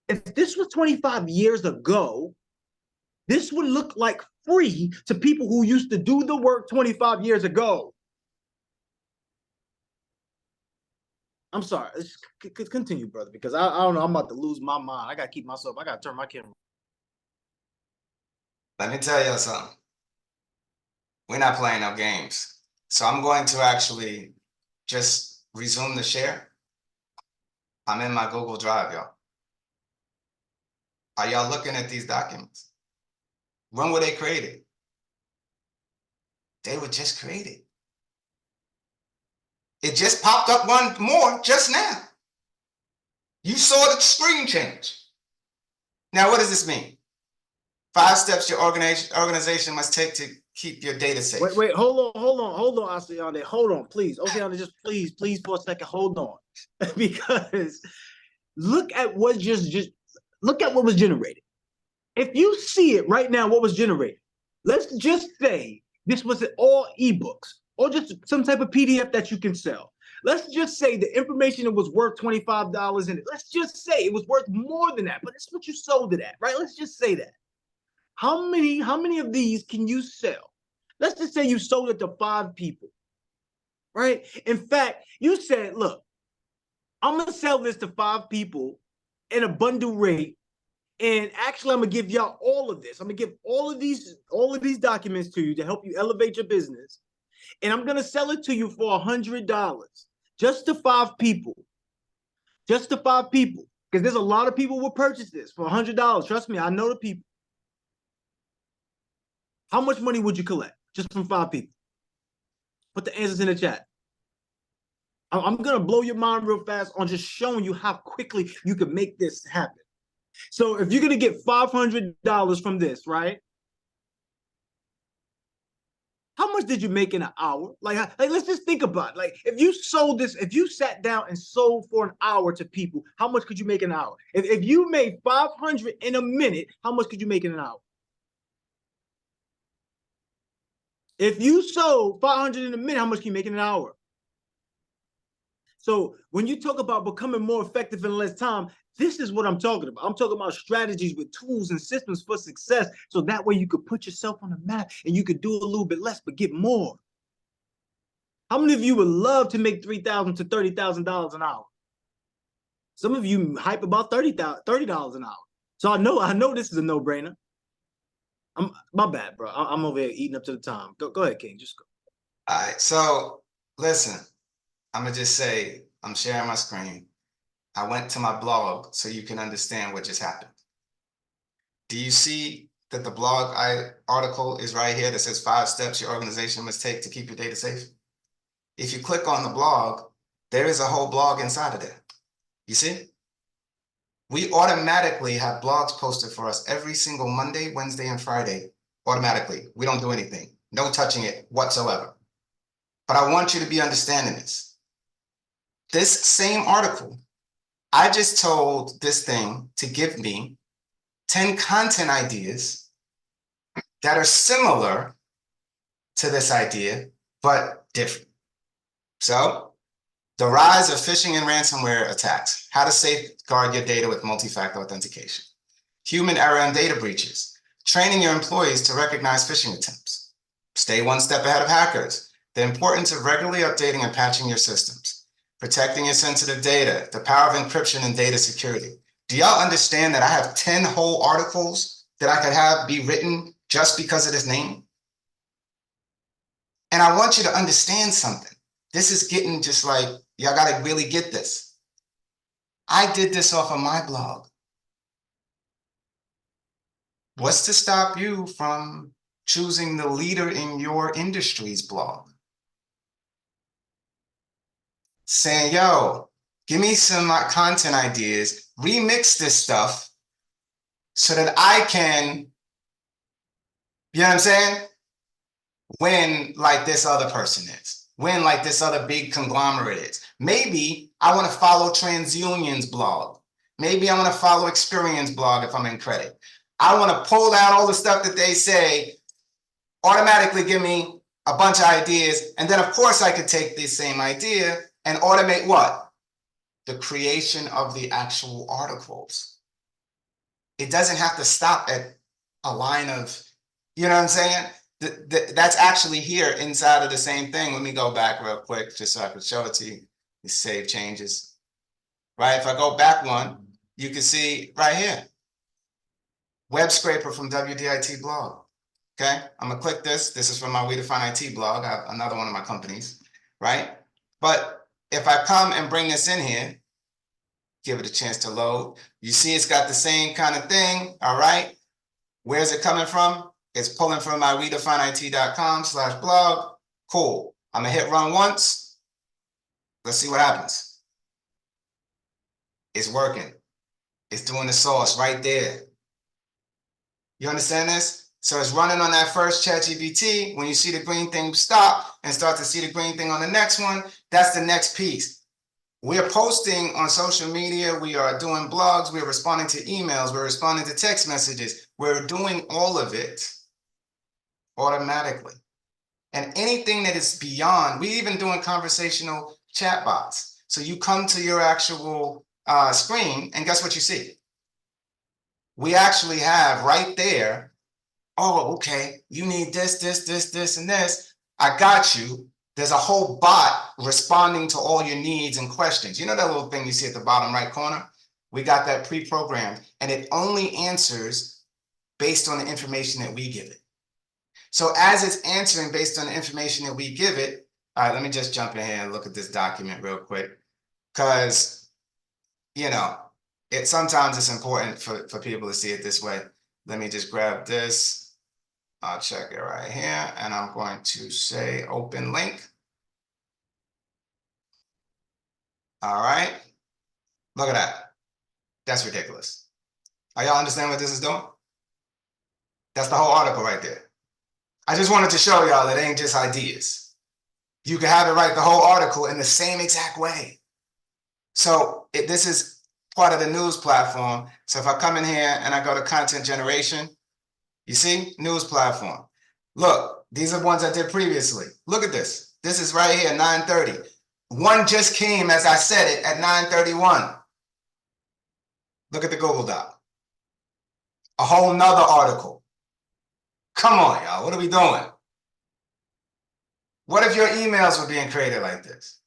if this was 25 years ago, this would look like free to people who used to do the work 25 years ago. I'm sorry. Let's continue, brother, because I don't know. I'm about to lose my mind. I got to keep myself. I got to turn my camera. Let me tell you something. We're not playing no games. So I'm going to actually just resume the share. I'm in my Google Drive, y'all. Are y'all looking at these documents? When were they created? They were just created. It just popped up one more just now. You saw the screen change. Now, what does this mean? 5 steps your organization must take to keep your data safe. Wait, hold on, Oceane. Hold on, please. Oceane, just please for a second, hold on. Because look at what look at what was generated. If you see it right now, what was generated, let's just say this was all ebooks or just some type of PDF that you can sell. Let's just say the information that was worth $25 in it. Let's just say it was worth more than that, but that's what you sold it at, right? Let's just say that. How many of these can you sell? Let's just say you sold it to 5 people, right? In fact, you said, look, I'm going to sell this to 5 people in a bundle rate. And actually, I'm going to give y'all all of this. I'm going to give all of these documents to you to help you elevate your business. And I'm going to sell it to you for $100, just to 5 people. Just to 5 people. Because there's a lot of people who will purchase this for $100. Trust me, I know the people. How much money would you collect just from 5 people? Put the answers in the chat. I'm going to blow your mind real fast on just showing you how quickly you can make this happen. So if you're going to get $500 from this, right? How much did you make in an hour? Like let's just think about it. Like if you sold this, if you sat down and sold for an hour to people, how much could you make in an hour? If you made 500 in a minute, how much could you make in an hour? If you sold 500 in a minute, how much can you make in an hour? So when you talk about becoming more effective in less time, this is what I'm talking about. I'm talking about strategies with tools and systems for success. So that way you could put yourself on the map and you could do a little bit less, but get more. How many of you would love to make $3,000 to $30,000 an hour? Some of you hype about $30 an hour. So I know this is a no-brainer. My bad, bro. I'm over here eating up to the time. Go ahead, King. Just go. All right. So listen, I'm going to just say, I'm sharing my screen. I went to my blog so you can understand what just happened. Do you see that the blog article is right here that says 5 steps your organization must take to keep your data safe? If you click on the blog, there is a whole blog inside of there. You see? We automatically have blogs posted for us every single Monday, Wednesday, and Friday. Automatically. We don't do anything. No touching it whatsoever. But I want you to be understanding this. This same article, I just told this thing to give me 10 content ideas that are similar to this idea, but different. So, the rise of phishing and ransomware attacks, how to safeguard your data with multi-factor authentication, human error and data breaches, training your employees to recognize phishing attempts, stay one step ahead of hackers, the importance of regularly updating and patching your systems, protecting your sensitive data, the power of encryption and data security. Do y'all understand that I have 10 whole articles that I could have be written just because of this name? And I want you to understand something. This is getting just like, y'all got to really get this. I did this off of my blog. What's to stop you from choosing the leader in your industry's blog? Saying, yo, give me some content ideas, remix this stuff so that I can, you know what I'm saying? Win like this other person is, win like this other big conglomerate is. Maybe I want to follow TransUnion's blog. Maybe I want to follow Experian's blog if I'm in credit. I want to pull out all the stuff that they say, automatically give me a bunch of ideas. And then of course I could take this same idea and automate what? the creation of the actual articles. It doesn't have to stop at a line of, you know what I'm saying? That's actually here inside of the same thing. Let me go back real quick just so I can show it to you. You save changes, right? If I go back one, you can see right here, web scraper from WDIT blog. Okay, I'm gonna click this. This is from my We Define IT blog. I have another one of my companies, right? But if I come and bring this in here, give it a chance to load, you see it's got the same kind of thing, all right? Where's it coming from? It's pulling from my redefineIT.com/blog. Cool. I'm gonna hit run once. Let's see what happens. It's working. It's doing the source right there. You understand this? So it's running on that first ChatGPT. When you see the green thing stop and start to see the green thing on the next one, that's the next piece. We're posting on social media. We are doing blogs. We're responding to emails. We're responding to text messages. We're doing all of it automatically. And anything that is beyond, we're even doing conversational chat bots. So you come to your actual screen and guess what you see? We actually have right there, oh, okay, you need this, and this. I got you. There's a whole bot responding to all your needs and questions. You know that little thing you see at the bottom right corner? We got that pre-programmed, and it only answers based on the information that we give it. So as it's answering based on the information that we give it, all right, let me just jump in here and look at this document real quick, because, you know, sometimes it's important for people to see it this way. Let me just grab this. I'll check it right here, and I'm going to say open link. All right, look at that. That's ridiculous. Are y'all understand what this is doing? That's the whole article right there. I just wanted to show y'all that it ain't just ideas. You can have it write the whole article in the same exact way. So this is part of the news platform. So if I come in here and I go to content generation, you see, news platform. Look, these are ones I did previously. Look at this. This is right here, 9:30. One just came as I said it at 9:31. Look at the Google Doc. A whole nother article. Come on, y'all. What are we doing? What if your emails were being created like this?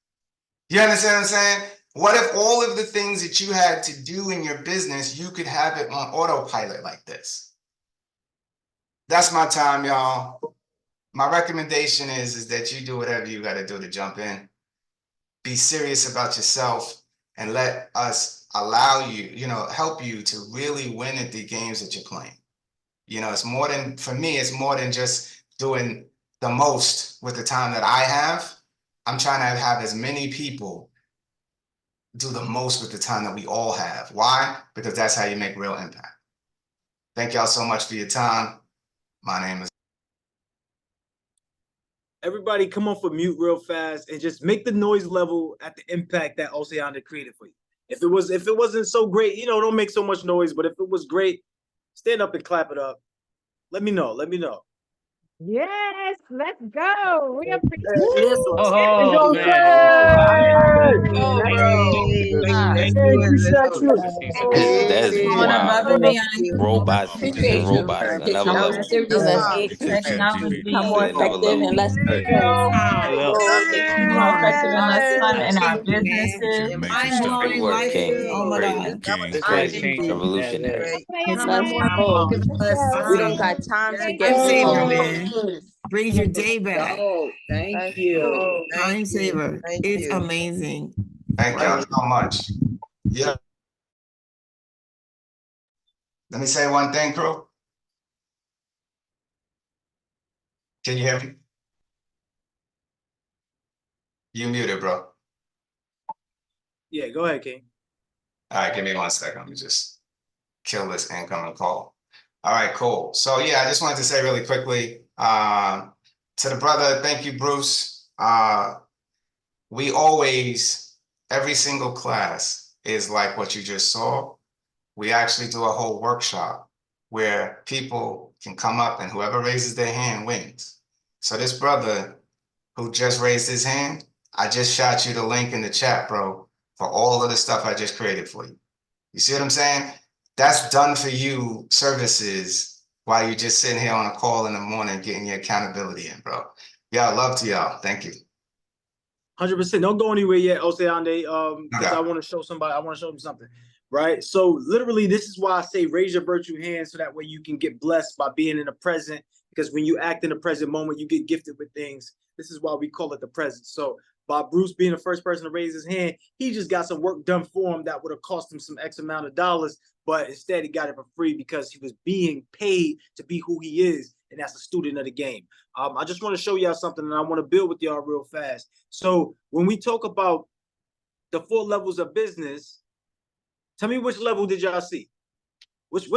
You understand what I'm saying? What if all of the things that you had to do in your business, you could have it on autopilot like this? That's my time, y'all. My recommendation is that you do whatever you got to do to jump in. Be serious about yourself and let us allow you, help you to really win at the games that you're playing. It's more than, for me, it's more than just doing the most with the time that I have. I'm trying to have as many people do the most with the time that we all have. Why? Because that's how you make real impact. Thank y'all so much for your time. My name is. Everybody come off of mute real fast and just make the noise level at the impact that Oceana created for you. If it wasn't so great, don't make so much noise, but if it was great, stand up and clap it up. Let me know. Yes, let's go. We appreciate Oh, That's wow. Robots teaching robots. Another level. Become more Another effective level. and less stressful. More effective and less fun in our businesses. Good work, King. Great. Great. Revolutionary. Let's go. We don't got time to get brings your day back. Thank you. Time saver. It's amazing. Thank y'all so much. Yeah. Let me say one thing, crew. Can you hear me? You muted, bro. Yeah, go ahead, King. All right, give me 1 second. Let me just kill this incoming call. All right, cool. So yeah, I just wanted to say really quickly to the brother, thank you, Bruce. We always, every single class is like what you just saw. We actually do a whole workshop where people can come up and whoever raises their hand wins. So this brother who just raised his hand, I just shot you the link in the chat, bro. for all of the stuff I just created for you. You see what I'm saying? That's done for you services while you're just sitting here on a call in the morning getting your accountability in, bro. Y'all, love to y'all. Thank you. 100%. Don't go anywhere yet, Oseande, because Okay. I want to show somebody, I want to show them something, right? So literally, this is why I say raise your virtue hand so that way you can get blessed by being in the present, because when you act in the present moment, you get gifted with things. This is why we call it the present. So by Bruce being the first person to raise his hand, he just got some work done for him that would have cost him some X amount of dollars, but instead he got it for free because he was being paid to be who he is, and that's a student of the game. I just want to show y'all something, and I want to build with y'all real fast. So when we talk about the 4 levels of business, tell me which level did y'all see? Which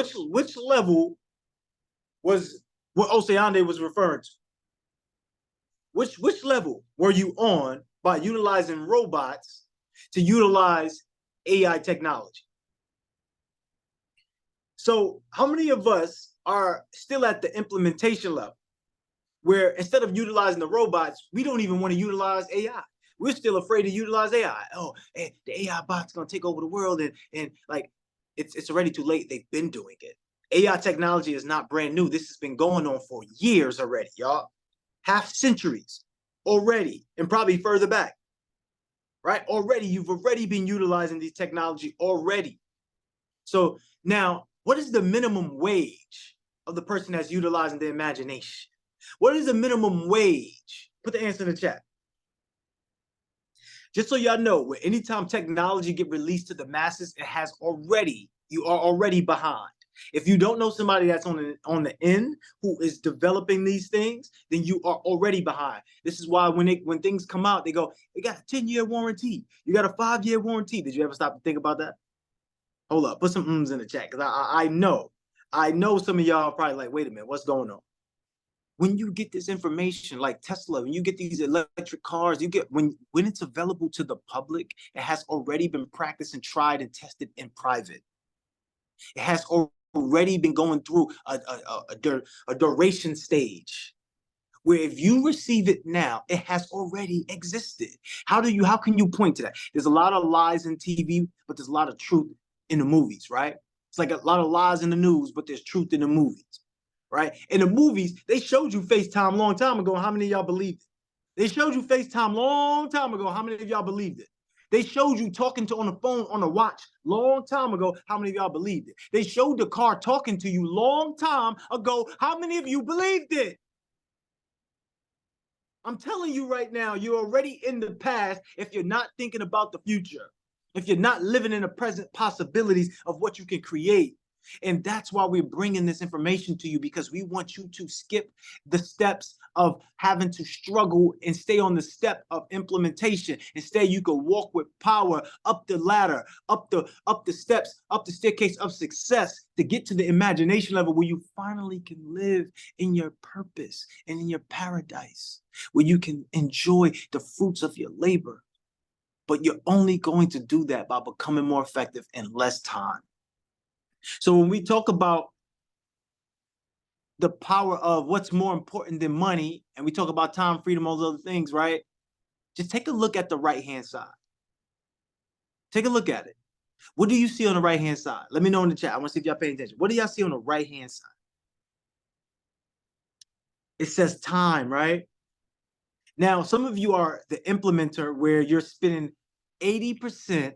level was what Oseande was referring to? Which level were you on by utilizing robots to utilize AI technology? So how many of us are still at the implementation level, where instead of utilizing the robots, we don't even want to utilize AI? We're still afraid to utilize AI. Oh, hey, the AI bot's gonna take over the world, and like it's already too late. They've been doing it. AI technology is not brand new. This has been going on for years already, y'all. Half centuries already, and probably further back, right? Already, you've already been utilizing these technology already. So now, what is the minimum wage of the person that's utilizing their imagination? What is the minimum wage? Put the answer in the chat. Just so y'all know, anytime technology get released to the masses, you are already behind. If you don't know somebody that's on the end who is developing these things, then you are already behind. This is why when things come out, they go, "It got a 10-year warranty. You got a 5-year warranty." Did you ever stop to think about that? Hold up, put some ums in the chat, because I know some of y'all are probably like, "Wait a minute, what's going on?" When you get this information, like Tesla, when you get these electric cars, you get when it's available to the public, it has already been practiced and tried and tested in private. It has already been going through a duration stage, where if you receive it now, it has already existed. How can you point to that? There's a lot of lies in TV, but there's a lot of truth in the movies, right? It's like a lot of lies in the news, but there's truth in the movies. Right? In the movies, they showed you FaceTime a long time ago. How many of y'all believed it? They showed you FaceTime a long time ago. How many of y'all believed it? They showed you talking on the phone, on a watch, long time ago. How many of y'all believed it? They showed the car talking to you long time ago. How many of you believed it? I'm telling you right now, you're already in the past if you're not thinking about the future, if you're not living in the present possibilities of what you can create. And that's why we're bringing this information to you, because we want you to skip the steps of having to struggle and stay on the step of implementation. Instead, you can walk with power up the ladder, up the steps, up the staircase of success to get to the imagination level where you finally can live in your purpose and in your paradise, where you can enjoy the fruits of your labor. But you're only going to do that by becoming more effective in less time. So when we talk about the power of what's more important than money, and we talk about time, freedom, all those other things, right? Just take a look at the right-hand side. Take a look at it. What do you see on the right-hand side? Let me know in the chat. I want to see if y'all paying attention. What do y'all see on the right-hand side? It says time, right? Now, some of you are the implementer where you're spending 80%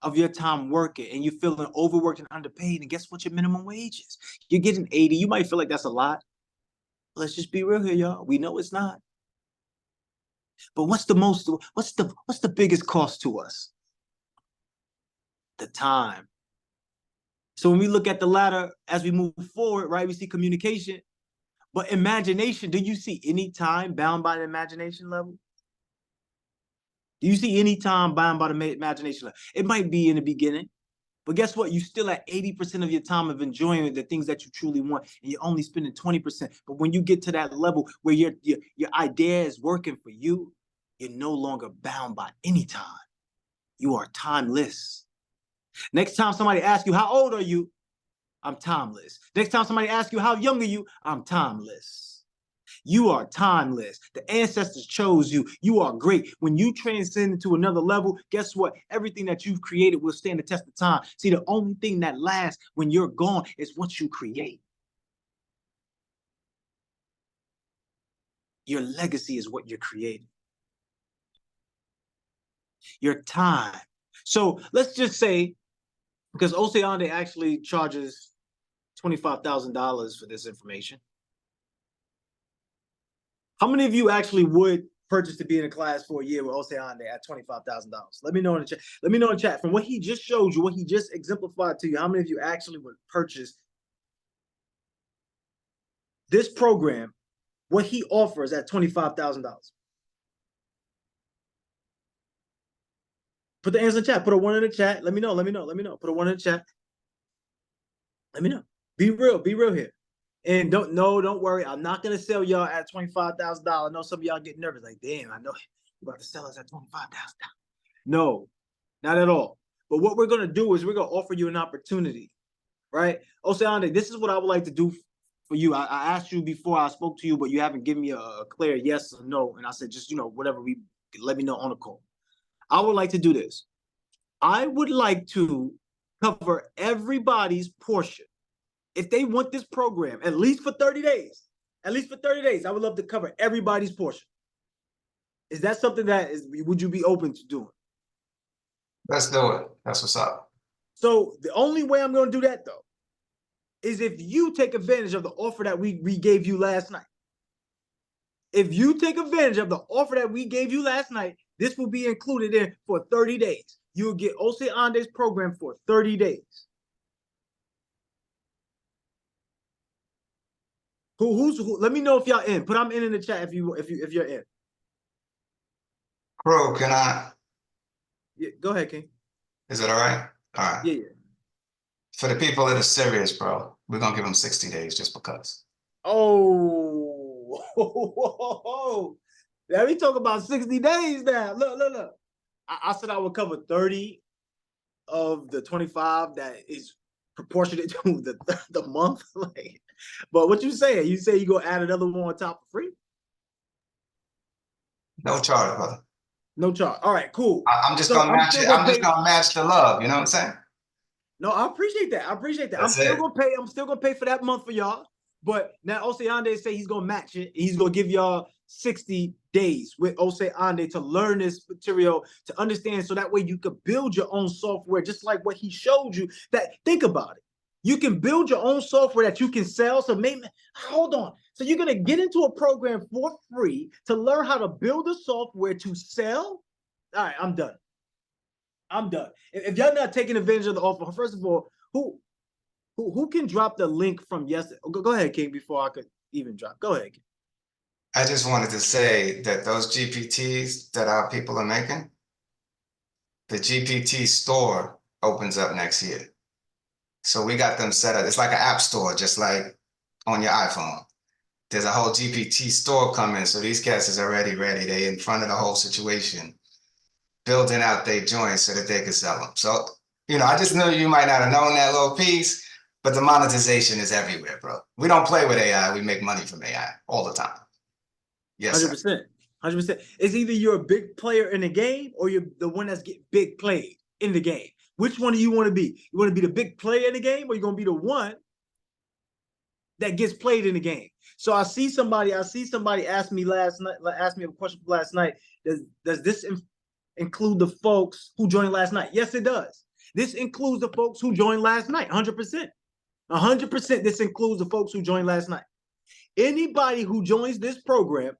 of your time working and you're feeling overworked and underpaid. And guess what your minimum wage is? You're getting 80. You might feel like that's a lot. Let's just be real here, y'all. We know it's not. But what's the biggest cost to us? The time. So when we look at the ladder as we move forward, right, we see communication. But imagination, do you see any time bound by the imagination level? Do you see any time bound by the imagination level? It might be in the beginning, but guess what? You're still at 80% of your time of enjoying the things that you truly want, and you're only spending 20%. But when you get to that level where your idea is working for you, you're no longer bound by any time. You are timeless. Next time somebody asks you, how old are you? I'm timeless. Next time somebody asks you, how young are you? I'm timeless. You are timeless. The ancestors chose you. You are great. When you transcend into another level, guess what? Everything that you've created will stand the test of time. See, the only thing that lasts when you're gone is what you create. Your legacy is what you're creating. Your time. So let's just say, because Oceande actually charges $25,000 for this information. How many of you actually would purchase to be in a class for a year with Oceande at $25,000? Let me know in the chat. Let me know in the chat. From what he just showed you, what he just exemplified to you, how many of you actually would purchase this program, what he offers at $25,000? Put the answer in the chat. Put a 1 in the chat. Let me know. Let me know. Let me know. Put a 1 in the chat. Let me know. Be real. Be real here. And don't worry. I'm not gonna sell y'all at $25,000. I know some of y'all get nervous. Like, damn, I know you're about to sell us at $25,000. No, not at all. But what we're gonna do is we're gonna offer you an opportunity, right? Oceande, this is what I would like to do for you. I asked you before I spoke to you, but you haven't given me a clear yes or no. And I said, just whatever let me know on the call. I would like to do this. I would like to cover everybody's portion. If they want this program, at least for 30 days, I would love to cover everybody's portion. Is that something would you be open to doing? Let's do it. That's what's up. So the only way I'm going to do that, though, is if you take advantage of the offer that we gave you last night. If you take advantage of the offer that we gave you last night, this will be included in for 30 days. You'll get Oceande's program for 30 days. Who? Let me know if y'all in. Put I'm in the chat if you're in. Bro, can I? Yeah, go ahead, King. Is it all right? All right. Yeah. For the people that are serious, bro, we're gonna give them 60 days just because. Oh, let me talk about 60 days now. Look. I said I would cover 30 of the 25 that is proportionate to the month. Like, but what you saying? You say you gonna add another one on top for free? No charge, brother. No charge. All right, cool. I'm just gonna match it. I'm just gonna match the love. You know what I'm saying? No, I appreciate that. I'm still gonna pay for that month for y'all. But now Oceande say he's gonna match it. He's gonna give y'all 60 days with Oceande to learn this material, to understand, so that way you could build your own software, just like what he showed you. That think about it. You can build your own software that you can sell. So maybe, hold on. So you're gonna get into a program for free to learn how to build a software to sell? All right, I'm done. If y'all not taking advantage of the offer, first of all, who can drop the link from yesterday? Go ahead, King, before I could even drop. Go ahead, King. I just wanted to say that those GPTs that our people are making, the GPT store opens up next year. So we got them set up. It's like an app store, just like on your iPhone. There's a whole GPT store coming. So these cats is already ready. They in front of the whole situation, building out their joints so that they can sell them. So, I just knew you might not have known that little piece, but the monetization is everywhere, bro. We don't play with AI. We make money from AI all the time. Yes, 100%. 100%. It's either you're a big player in the game or you're the one that's getting big played in the game. Which one do you want to be? You want to be the big player in the game, or you're going to be the one that gets played in the game? So I see somebody ask me a question last night. Does this include the folks who joined last night? Yes, it does. This includes the folks who joined last night, 100%. 100% this includes the folks who joined last night. Anybody who joins this program,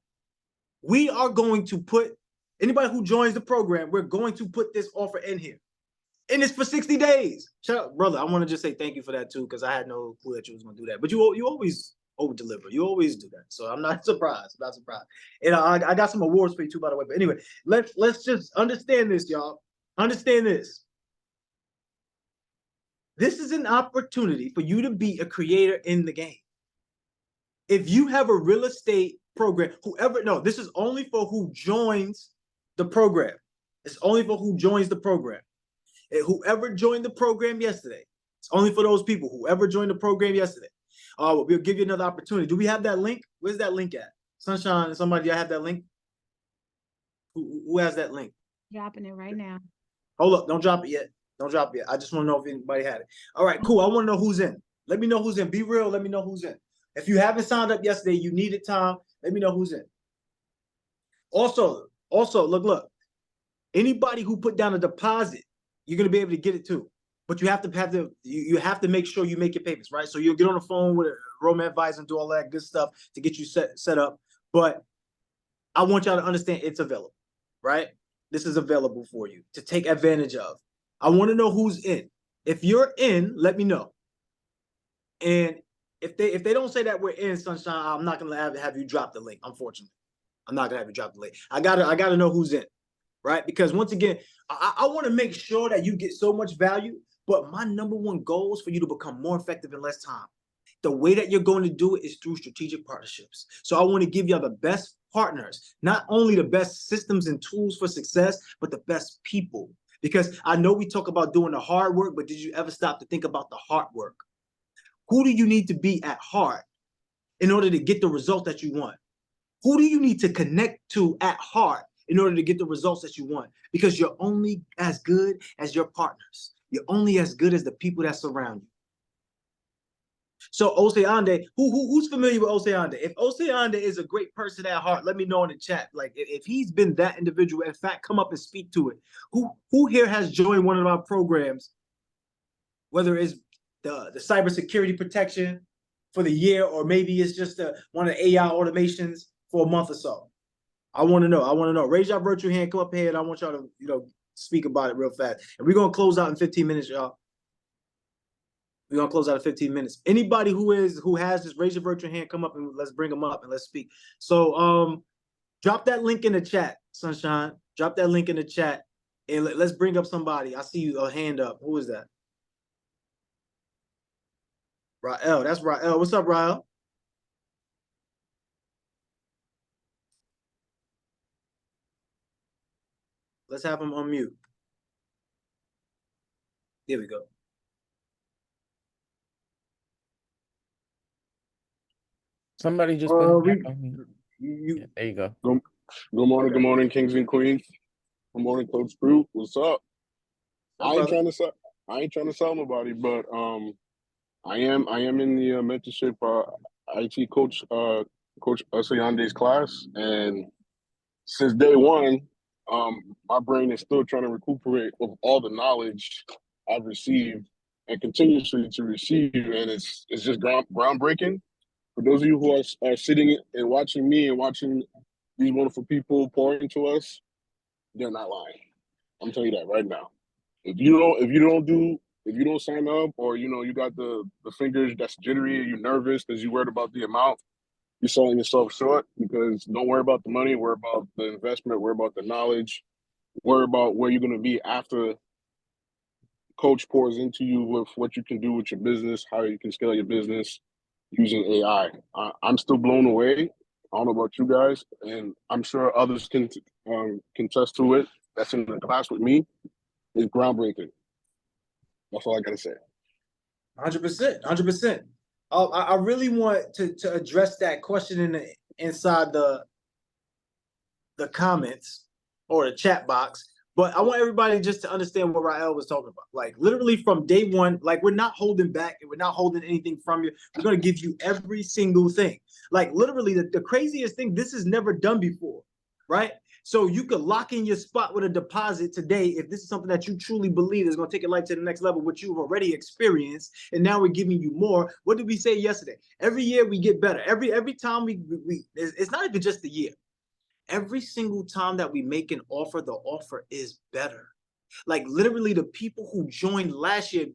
we are going to put, anybody who joins the program, we're going to put this offer in here. And it's for 60 days. Shut up, brother. I want to just say thank you for that too, because I had no clue that you was going to do that. But you always over-deliver. You always do that. So I'm not surprised. I'm not surprised. And I got some awards for you too, by the way. But anyway, let's just understand this, y'all. Understand this. This is an opportunity for you to be a creator in the game. If you have a real estate program, this is only for who joins the program. It's only for who joins the program. And whoever joined the program yesterday, it's only for those people. Whoever joined the program yesterday, we'll give you another opportunity. Do we have that link? Where's that link at? Sunshine, somebody, I have that link. Who has that link? Dropping it right now. Hold up, don't drop it yet. Don't drop it yet. I just want to know if anybody had it. All right, cool. I want to know who's in. Let me know who's in. Be real. Let me know who's in. If you haven't signed up yesterday, you needed time. Let me know who's in. Also, look. Anybody who put down a deposit, you're gonna be able to get it too. But you have to make sure you make your payments, right? So you'll get on the phone with a romance advisor and do all that good stuff to get you set up. But I want y'all to understand it's available, right? This is available for you to take advantage of. I want to know who's in. If you're in, let me know. And if they don't say that we're in, Sunshine, I'm not gonna have you drop the link. Unfortunately, I'm not gonna have you drop the link. I gotta know who's in, right? Because once again, I want to make sure that you get so much value. But my number one goal is for you to become more effective in less time. The way that you're going to do it is through strategic partnerships. So I want to give you the best partners, not only the best systems and tools for success, but the best people. Because I know we talk about doing the hard work, but did you ever stop to think about the hard work? Who do you need to be at heart in order to get the result that you want? Who do you need to connect to at heart in order to get the results that you want? Because you're only as good as your partners. You're only as good as the people that surround you. So Oseande, who's familiar with Oseande? If Oseande is a great person at heart, let me know in the chat. Like if he's been that individual, in fact, come up and speak to it. Who here has joined one of our programs, whether it's the cybersecurity protection for the year, or maybe it's just one of the AI automations for a month or so? I want to know. Raise your virtual hand, come up here, and I want y'all to speak about it real fast. And we're gonna close out in 15 minutes, y'all. We're gonna close out in 15 minutes. Anybody who has this, raise your virtual hand, come up and let's bring them up and let's speak. So drop that link in the chat, Sunshine. Drop that link in the chat and let's bring up somebody. I see a hand up. Who is that? Rael. That's Rael. What's up, Rael? Let's have him unmute. There we go. Somebody just there you go. Good morning, kings and queens. Good morning, Coach Brew. What's up? I ain't trying to sell nobody, but I am in the mentorship IT coach Coach Oseyande's class, and since day one, my brain is still trying to recuperate of all the knowledge I've received and continuously to receive, and it's just groundbreaking. For those of you who are sitting and watching me and watching these wonderful people pour into us, they're not lying. I'm telling you that right now. If you don't sign up, or you got the fingers that's jittery, you're nervous because you're worried about the amount, you're selling yourself short. Because don't worry about the money, worry about the investment, worry about the knowledge, worry about where you're going to be after Coach pours into you with what you can do with your business, how you can scale your business using AI. I'm still blown away. I don't know about you guys, and I'm sure others can contest to it. That's in the class with me. It's groundbreaking. That's all I gotta say. 100%, 100%. I really want to address that question inside the comments or the chat box. But I want everybody just to understand what Rael was talking about. Like literally from day one, like we're not holding back and we're not holding anything from you. We're going to give you every single thing. Like literally the craziest thing, this is never done before, right? So you could lock in your spot with a deposit today if this is something that you truly believe is going to take your life to the next level, which you've already experienced, and now we're giving you more. What did we say yesterday? Every year we get better. Every time we it's not even just the year. Every single time that we make an offer, the offer is better. Like literally the people who joined last year,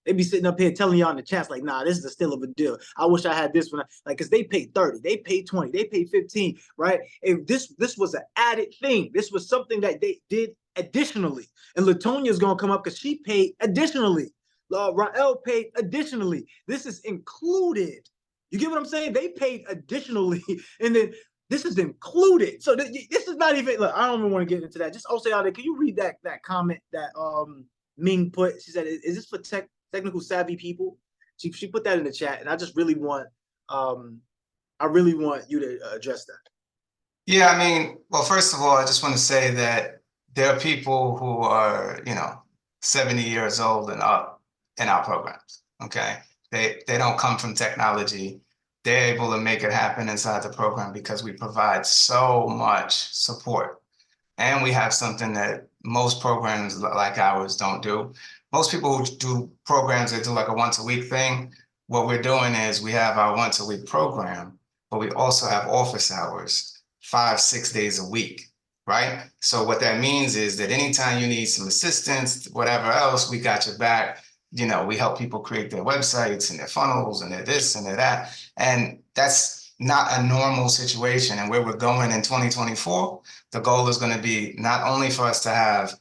they be sitting up here telling y'all in the chats like, nah, this is a steal of a deal. I wish I had this one. Like, cause they paid 30, they paid 20, they paid 15, right? If this was an added thing, this was something that they did additionally. And Latonia's gonna come up because she paid additionally. Rael paid additionally. This is included. You get what I'm saying? They paid additionally. And then this is included. So this is not even, look, I don't even want to get into that. Just also out there, can you read that comment that Ming put? She said, is this for technical savvy people? She put that in the chat, and I just really want you to address that. Yeah, I mean, well, first of all, I just want to say that there are people who are, 70 years old and up in our programs. Okay. They don't come from technology. They're able to make it happen inside the program because we provide so much support. And we have something that most programs like ours don't do. Most people who do programs that do like a once a week thing, what we're doing is we have our once a week program, but we also have office hours 5, 6 days a week, right? So what that means is that anytime you need some assistance, whatever else, we got your back. We help people create their websites and their funnels and their this and their that. And that's not a normal situation. And where we're going in 2024, the goal is going to be not only for us to have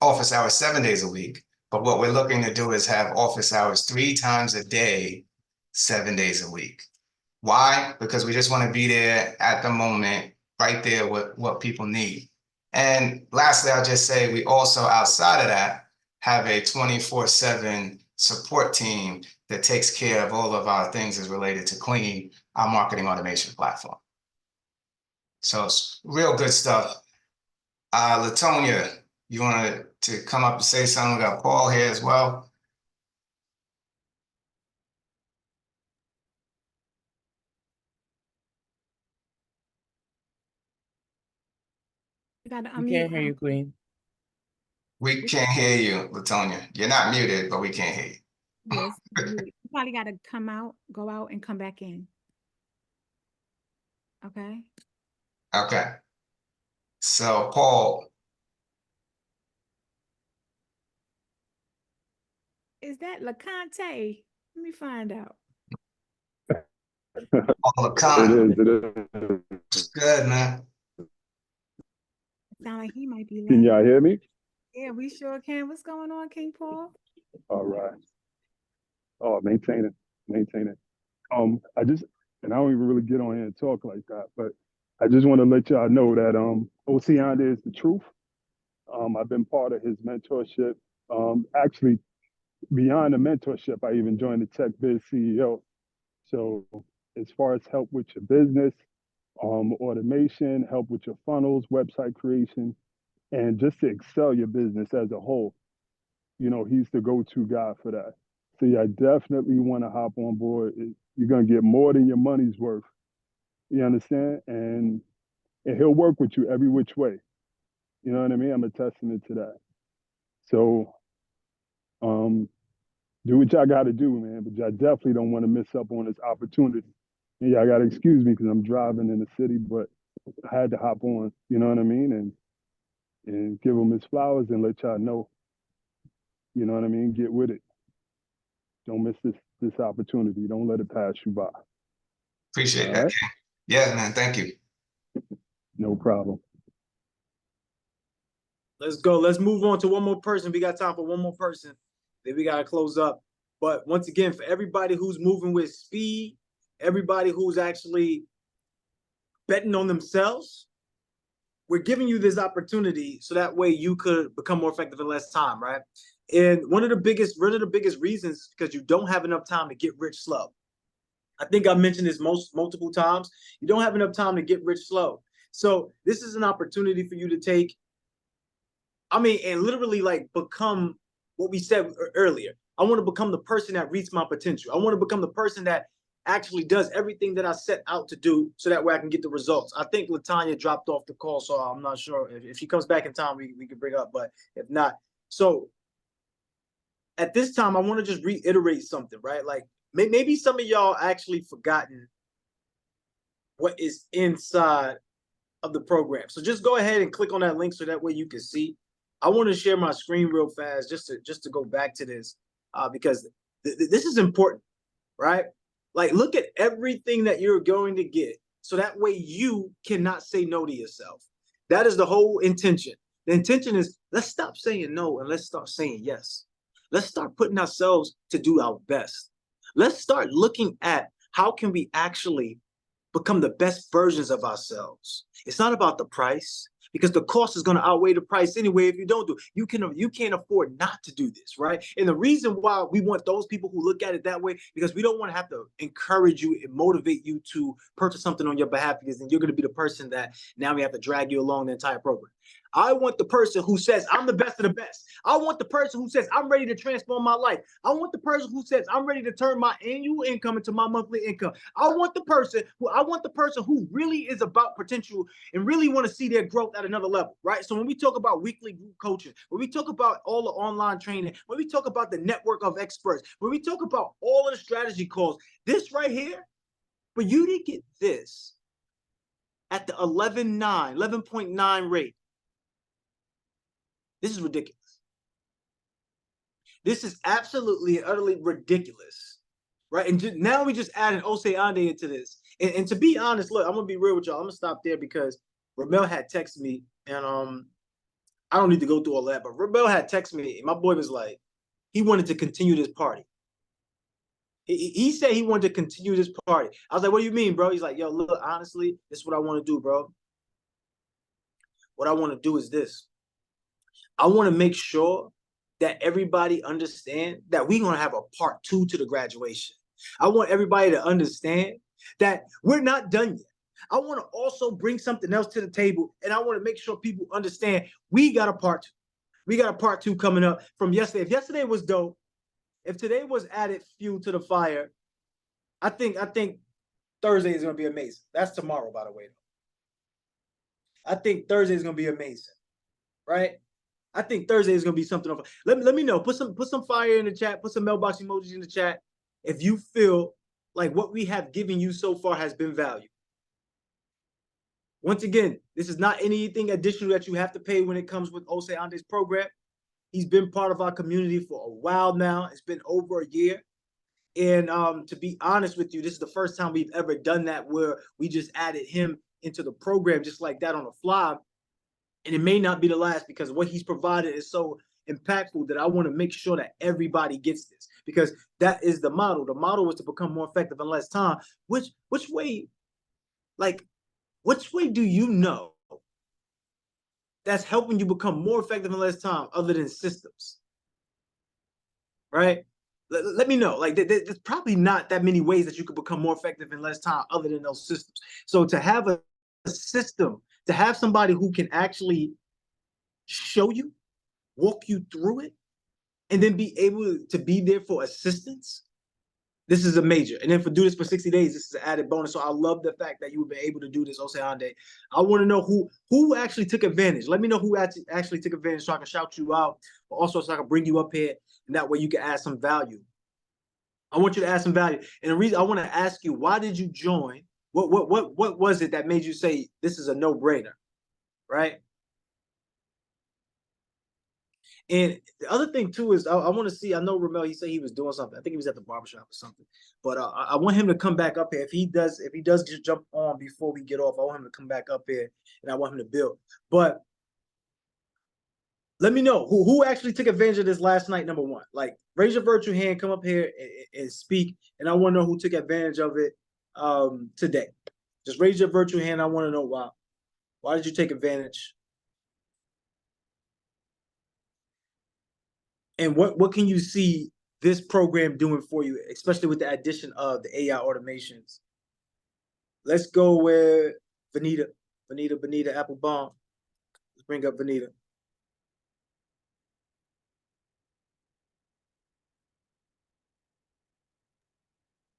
office hours 7 days a week, but what we're looking to do is have office hours 3 times a day, 7 days a week. Why? Because we just want to be there at the moment, right there with what people need. And lastly, I'll just say we also, outside of that, have a 24/7 support team that takes care of all of our things as related to Clean, our marketing automation platform. So it's real good stuff. Latonia, you wanted to come up and say something? We got Paul here as well. You gotta We can't hear you, Queen. We can't hear you, Latonia. You're not muted, but we can't hear you. Yes, you probably gotta go out and come back in. Okay. Okay. So, Paul. Is that LeConte? Let me find out. LeConte. It is. It's good, man. Sound like he might be late. Can y'all hear me? Yeah, we sure can. What's going on, King Paul? All right. Oh, maintain it. I don't even really get on here and talk like that, but I just want to let y'all know that Oceana is the truth. I've been part of his mentorship. Actually, beyond the mentorship, I even joined the Tech Biz CEO. So as far as help with your business, automation, help with your funnels, website creation, and just to excel your business as a whole, he's the go-to guy for that. So yeah, I definitely want to hop on board. You're gonna get more than your money's worth. You understand? And he'll work with you every which way. You know what I mean? I'm a testament to that. So do what y'all gotta do, man. But y'all definitely don't want to miss up on this opportunity. And y'all gotta excuse me because I'm driving in the city, but I had to hop on, you know what I mean? And give him his flowers and let y'all know, you know what I mean? Get with it. Don't miss this opportunity. Don't let it pass you by. Appreciate that. Right? Yeah, man. Thank you. No problem. Let's go. Let's move on to one more person. We got time for one more person. Then we got to close up. But once again, for everybody who's moving with speed, everybody who's actually betting on themselves, we're giving you this opportunity so that way you could become more effective in less time, right? And one of the biggest reasons is because you don't have enough time to get rich slow. I think I mentioned this multiple times. You don't have enough time to get rich slow. So this is an opportunity for you to take, and literally like become what we said earlier. I want to become the person that reaches my potential. I want to become the person that actually does everything that I set out to do so that way I can get the results. I think LaTanya dropped off the call, so I'm not sure. If she comes back in time, we can bring her up, but if not. So at this time, I want to just reiterate something, right? Like maybe some of y'all actually forgotten what is inside of the program. So just go ahead and click on that link so that way you can see. I want to share my screen real fast just to go back to this because this is important, right? Like, look at everything that you're going to get so that way you cannot say no to yourself. That is the whole intention. The intention is let's stop saying no and let's start saying yes. Let's start putting ourselves to do our best. Let's start looking at how can we actually become the best versions of ourselves. It's not about the price, because the cost is going to outweigh the price anyway if you don't do it. You can't afford not to do this, right? And the reason why we want those people who look at it that way, because we don't want to have to encourage you and motivate you to purchase something on your behalf, because then you're going to be the person that now we have to drag you along the entire program. I want the person who says, I'm the best of the best. I want the person who says, I'm ready to transform my life. I want the person who says, I'm ready to turn my annual income into my monthly income. I want the person who really is about potential and really want to see their growth at another level, right? So when we talk about weekly group coaching, when we talk about all the online training, when we talk about the network of experts, when we talk about all of the strategy calls, this right here, for you to get this at the 11.9 rate, this is ridiculous. This is absolutely and utterly ridiculous, right? And now we just added Ose Ande into this. And to be honest, look, I'm gonna be real with y'all. I'm gonna stop there because Ramel had texted me, and I don't need to go through all that, but Ramel had texted me, and my boy was like, he wanted to continue this party. He said he wanted to continue this party. I was like, what do you mean, bro? He's like, yo, look, honestly, this is what I want to do, bro. What I want to do is this. I want to make sure that everybody understand that we're going to have a part 2 to the graduation. I want everybody to understand that we're not done yet. I want to also bring something else to the table, and I want to make sure people understand we got a part 2. We got a part 2 coming up from yesterday. If yesterday was dope, if today was added fuel to the fire, I think Thursday is going to be amazing. That's tomorrow, by the way. I think Thursday is going to be amazing, right? I think Thursday is going to be something. Let me know. Put some fire in the chat. Put some mailbox emojis in the chat if you feel like what we have given you so far has been valued. Once again, this is not anything additional that you have to pay when it comes with Ose Ande's program. He's been part of our community for a while now. It's been over a year. And to be honest with you, this is the first time we've ever done that where we just added him into the program just like that on the fly. And it may not be the last, because what he's provided is so impactful that I want to make sure that everybody gets this, because that is the model. The model is to become more effective in less time. Which way do you know that's helping you become more effective in less time other than systems? Right? Let me know. Like, there's probably not that many ways that you could become more effective in less time other than those systems. So to have a system, to have somebody who can actually show you, walk you through it, and then be able to be there for assistance, this is a major. And then do this for 60 days, this is an added bonus. So I love the fact that you've been able to do this, Ose Ande. I want to know who actually took advantage. Let me know who actually took advantage so I can shout you out, but also so I can bring you up here, and that way you can add some value. I want you to add some value. And the reason I want to ask you, why did you join? What was it that made you say this is a no-brainer, right? And the other thing too is I want to see. I know Ramel, he said he was doing something. I think he was at the barbershop or something. But I want him to come back up here. If he does just jump on before we get off, I want him to come back up here, and I want him to build. But let me know who actually took advantage of this last night. Number one, like, raise your virtual hand, come up here and speak. And I want to know who took advantage of it today. Just raise your virtual hand. I want to know why. Why did you take advantage? And what can you see this program doing for you, especially with the addition of the AI automations? Let's go with Vanita Applebaum. Let's bring up Vanita.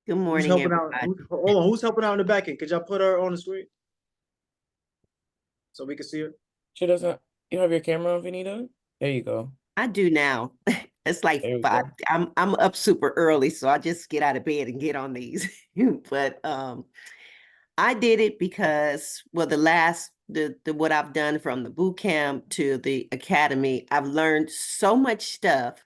Good morning, everybody. Hold on, who's helping out in the back end? Could y'all put her on the screen so we can see her? She doesn't. You have your camera on, Vanita? There you go. I do now. It's like 5. I'm up super early, so I just get out of bed and get on these. But I did it because, well, what I've done from the boot camp to the academy, I've learned so much stuff,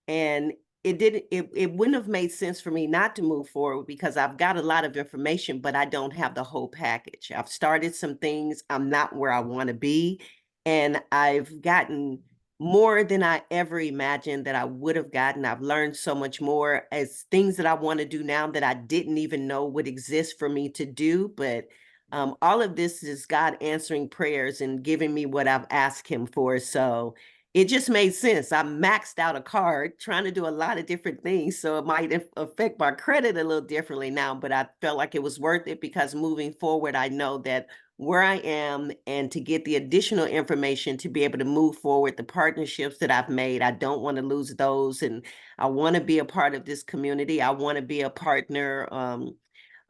and it wouldn't have made sense for me not to move forward, because I've got a lot of information, but I don't have the whole package. I've started some things. I'm not where I want to be, and I've gotten more than I ever imagined that I would have gotten. I've learned so much more as things that I want to do now that I didn't even know would exist for me to do. But all of this is God answering prayers and giving me what I've asked him for. So it just made sense. I maxed out a card trying to do a lot of different things. So it might affect my credit a little differently now, but I felt like it was worth it because moving forward, I know that where I am and to get the additional information to be able to move forward, the partnerships that I've made, I don't want to lose those. And I want to be a part of this community. I want to be a partner.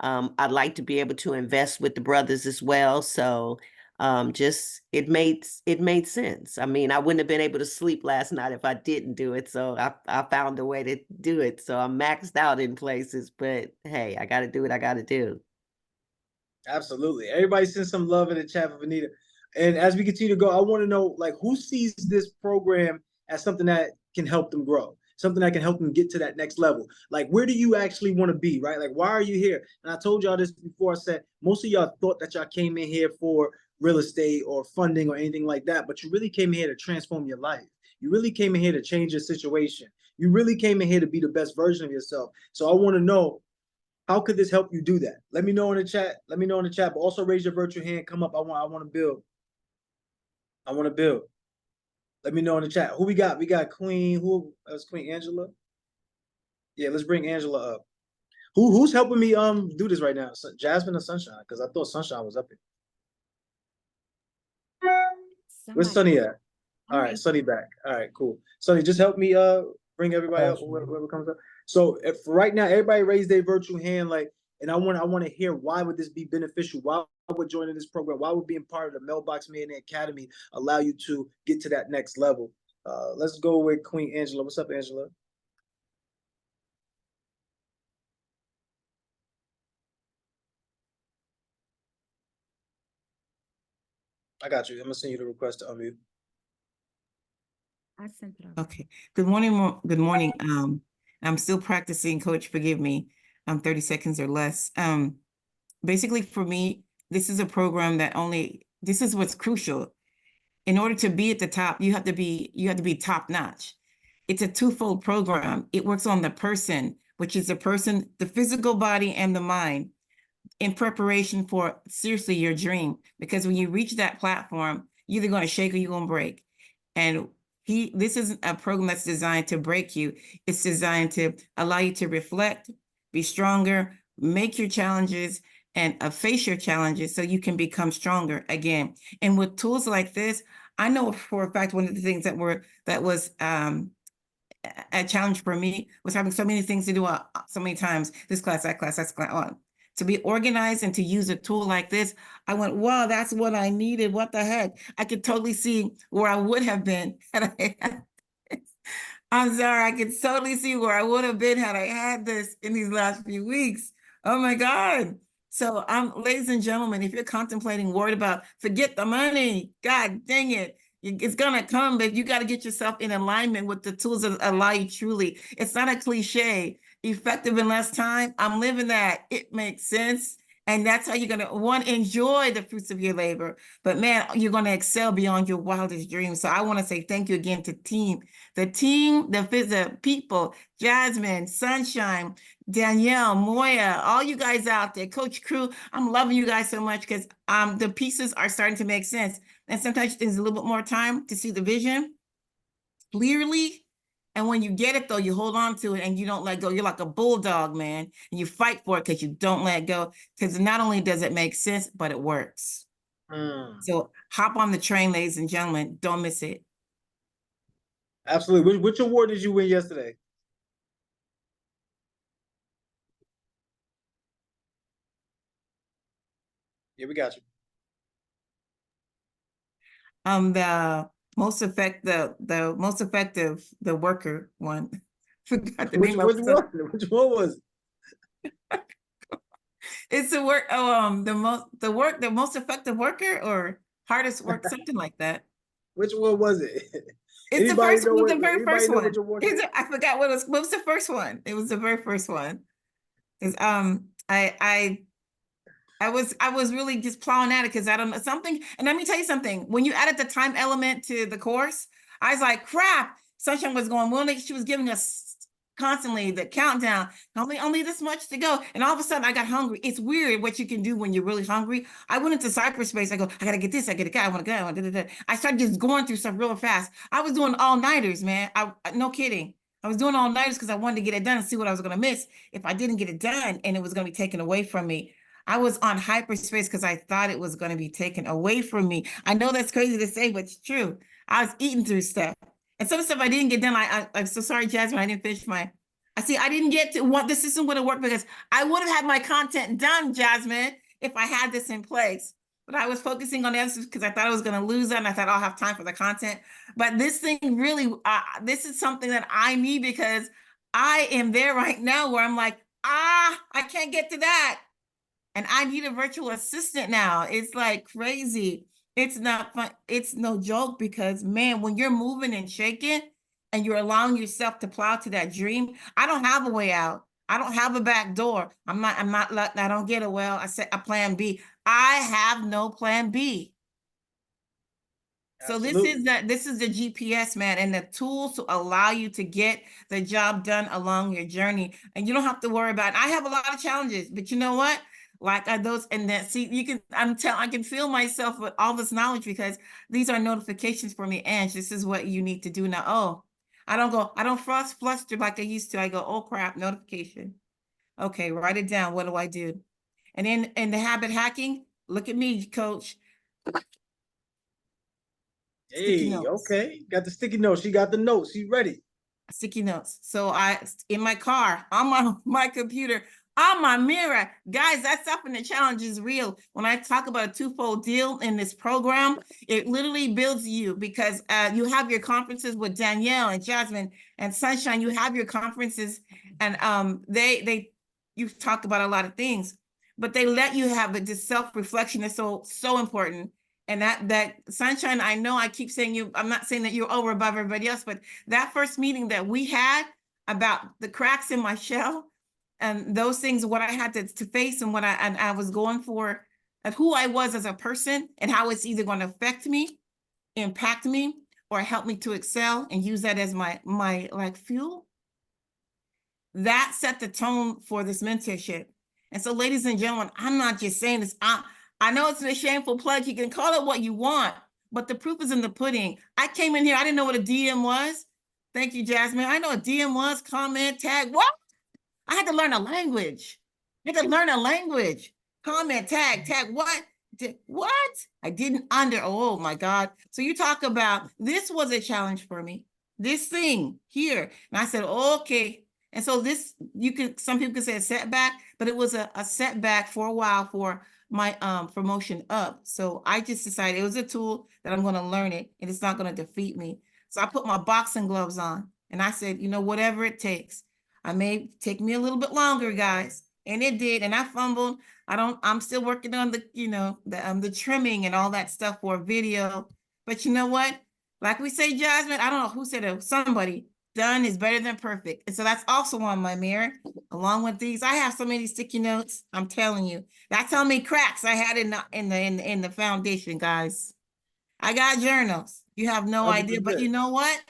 I'd like to be able to invest with the brothers as well. So just it made sense. I mean, I wouldn't have been able to sleep last night if I didn't do it. So I found a way to do it. So I'm maxed out in places, but hey, I got to do what I got to do. Absolutely. Everybody send some love in the chat for Vanita. And as we continue to go, I want to know, like, who sees this program as something that can help them grow, something that can help them get to that next level? Like, where do you actually want to be, right? Like, why are you here? And I told y'all this before. I said, most of y'all thought that y'all came in here for real estate or funding or anything like that, but you really came here to transform your life. You really came in here to change your situation. You really came in here to be the best version of yourself. So I want to know, how could this help you do that? Let me know in the chat. Let me know in the chat. But also raise your virtual hand. Come up. I want to build. I want to build. Let me know in the chat. Who we got? We got Queen. Who? That's Queen Angela. Yeah, let's bring Angela up. Who's helping me do this right now? Jasmine or Sunshine? Because I thought Sunshine was up here. Where's Sunny at? All right, Sunny back. All right, cool. Sunny, just help me bring everybody up. Whoever comes up. So if right now everybody raise their virtual hand, like, and I want to hear, why would this be beneficial? Why would joining this program? Why would being part of the Mailbox Millionaire Academy allow you to get to that next level? Let's go with Queen Angela. What's up, Angela? I got you. I'm gonna send you the request to unmute. I sent it. Okay. Good morning. Good morning. I'm still practicing, coach, forgive me. 30 seconds or less. Basically for me, this is a program that this is what's crucial. In order to be at the top, you have to be top notch. It's a twofold program. It works on the person, which is the physical body and the mind, in preparation for seriously your dream. Because when you reach that platform, you're either going to shake or you're going to break. And this isn't a program that's designed to break you. It's designed to allow you to reflect, be stronger, make your challenges, and face your challenges so you can become stronger again. And with tools like this, I know for a fact one of the things that was a challenge for me was having so many things to do so many times. This class, that class, that's class. To be organized and to use a tool like this, I went, wow, that's what I needed. What the heck? I could totally see where I would have been had I had this. I'm sorry, I could totally see where I would have been had I had this in these last few weeks. Oh my God. So ladies and gentlemen, if you're contemplating, worried about, forget the money, God dang it. It's gonna come, but you got to get yourself in alignment with the tools that allow you truly. It's not a cliche. Effective in less time. I'm living that. It makes sense. And that's how you're going to, enjoy the fruits of your labor. But man, you're going to excel beyond your wildest dreams. So I want to say thank you again to the people, Jasmine, Sunshine, Danielle, Moya, all you guys out there, Coach Crew. I'm loving you guys so much because the pieces are starting to make sense. And sometimes there's a little bit more time to see the vision clearly. And when you get it, though, you hold on to it and you don't let go. You're like a bulldog, man. And you fight for it because you don't let go. Because not only does it make sense, but it works. So hop on the train, ladies and gentlemen. Don't miss it. Absolutely. Which award did you win yesterday? Yeah, we got you. The most effective, the worker one. Forgot the name of it. Which one was it? It's the work. The most effective worker or hardest work, something like that. Which one was it? It's the very first one. I forgot what was the first one. It was the very first one. I was really just plowing at it because I don't know something. And let me tell you something. When you added the time element to the course, I was like, crap. Sunshine was going, well, she was giving us constantly the countdown, only this much to go. And all of a sudden I got hungry. It's weird what you can do when you're really hungry. I went into cyberspace. I go, I gotta get this, I gotta go, I wanna go, I started just going through stuff real fast. I was doing all-nighters, man. No kidding. I was doing all-nighters because I wanted to get it done and see what I was gonna miss if I didn't get it done and it was gonna be taken away from me. I was on hyperspace because I thought it was going to be taken away from me. I know that's crazy to say, but it's true. I was eating through stuff. And some stuff I didn't get done. I'm so sorry, Jasmine, I didn't finish I didn't get to what this system would have worked because I would have had my content done, Jasmine, if I had this in place. But I was focusing on the others because I thought I was going to lose that and I thought I'll have time for the content. But this thing really, this is something that I need because I am there right now where I'm like, I can't get to that. And I need a virtual assistant now. It's like crazy. It's not fun. It's no joke because, man, when you're moving and shaking and you're allowing yourself to plow to that dream, I don't have a way out. I don't have a back door. I don't get it. Well, I said a plan B. I have no plan B. Absolutely. So this is the GPS, man, and the tools to allow you to get the job done along your journey. And you don't have to worry about it. I have a lot of challenges, but you know what? Like those, and that, see, you can, I can feel myself with all this knowledge because these are notifications for me. And this is what you need to do now. Oh, I don't fluster like I used to. I go, oh crap, notification. Okay, write it down. What do I do? And then in the habit hacking, look at me, coach. Hey, okay. Got the sticky notes. She got the notes. She's ready. Sticky notes. So in my car, on my computer, on my mirror. Guys, that's something. The challenge is real. When I talk about a twofold deal in this program, it literally builds you because you have your conferences with Danielle and Jasmine and Sunshine. You have your conferences and you've talked about a lot of things, but they let you have this self-reflection is so important. And that Sunshine, I know I keep saying I'm not saying that you're over above everybody else, but that first meeting that we had about the cracks in my shell and those things, what I had to face and what I was going for, of who I was as a person and how it's either going to affect me, impact me, or help me to excel and use that as my like fuel. That set the tone for this mentorship. And so, ladies and gentlemen, I'm not just saying this. I know it's a shameful plug. You can call it what you want, but the proof is in the pudding. I came in here, I didn't know what a DM was. Thank you, Jasmine. I know what DM was, comment, tag, what? I had to learn a language. Comment, tag, what? What? I didn't oh my God. So you talk about, this was a challenge for me. This thing here. And I said, okay. And so some people could say a setback, but it was a setback for a while for my promotion up. So I just decided it was a tool that I'm going to learn it and it's not going to defeat me. So I put my boxing gloves on and I said, whatever it takes. I may take me a little bit longer, guys. And it did. And I fumbled. I'm still working on the trimming and all that stuff for a video. But you know what? Like we say, Jasmine, I don't know who said it, somebody, done is better than perfect. And so that's also on my mirror. Along with these, I have so many sticky notes. I'm telling you, that's how many cracks I had in the foundation, guys. I got journals. You have no idea, but you know what?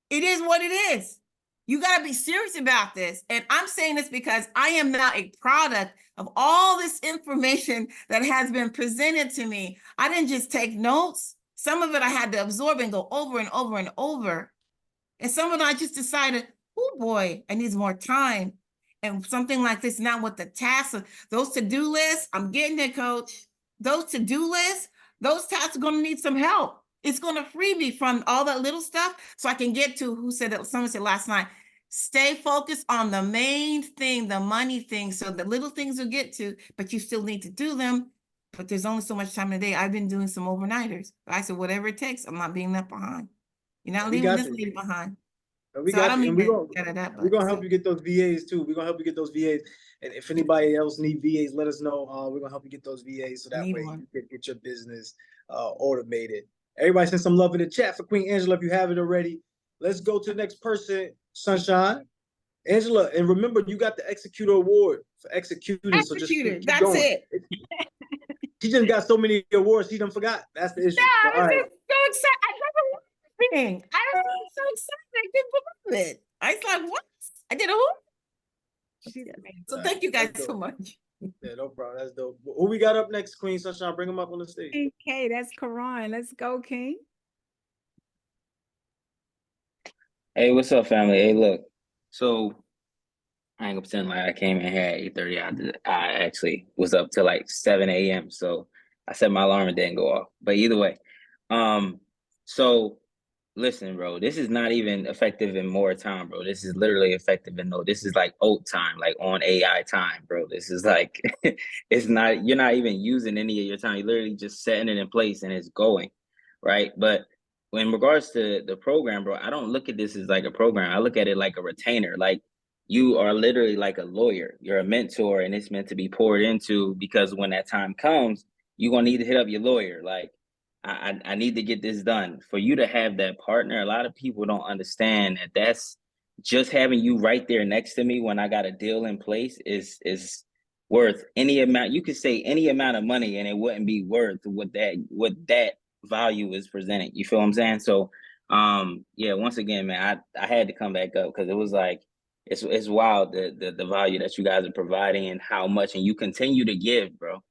It is what it is. You got to be serious about this. And I'm saying this because I am now a product of all this information that has been presented to me. I didn't just take notes. Some of it I had to absorb and go over and over and over. And some of it I just decided, oh boy, I need more time. And something like this now with the tasks, those to-do lists, I'm getting it, coach. Those to-do lists, those tasks are going to need some help. It's going to free me from all that little stuff so I can get to, someone said last night, stay focused on the main thing, the money thing. So the little things you'll get to, but you still need to do them. But there's only so much time in the day. I've been doing some overnighters. I said, whatever it takes, I'm not being left behind. You're not leaving this lady behind. We're gonna help you get those VAs too. We're gonna help you get those VAs. And if anybody else need VAs, let us know. We're gonna help you get those VAs so that way you can get your business automated. Everybody send some love in the chat for Queen Angela if you have it already. Let's go to the next person, Sunshine. Angela, and remember, you got the Executor Award for executing. So just keep that's going. it. She just got so many awards, she done forgot. That's the issue. Yeah, I was so excited. I was so excited. I couldn't believe it. I was like, what? I did a who? She's amazing. So thank you guys so much. Yeah, no problem. That's dope. Who we got up next, Queen Sunshine? Bring him up on the stage. Okay, that's Karan. Let's go, King. Hey, what's up, family? Hey, look. So I ain't gonna pretend like I came in here at 8:30. I actually was up till like 7 a.m. So I set my alarm and didn't go off. But either way, so listen, bro, this is not even effective in more time, bro. This is literally effective in no. This is like old time, like on AI time, bro. This is like it's not. You're not even using any of your time. You're literally just setting it in place and it's going, right? But in regards to the program, bro, I don't look at this as like a program. I look at it like a retainer. Like you are literally like a lawyer. You're a mentor, and it's meant to be poured into because when that time comes, you're gonna need to hit up your lawyer. Like, I need to get this done. For you to have that partner, a lot of people don't understand that that's just having you right there next to me when I got a deal in place is worth any amount. You could say any amount of money, and it wouldn't be worth what that value is presenting. You feel what I'm saying? So, yeah. Once again, man, I had to come back up because it was like it's wild the value that you guys are providing and how much, and you continue to give, bro.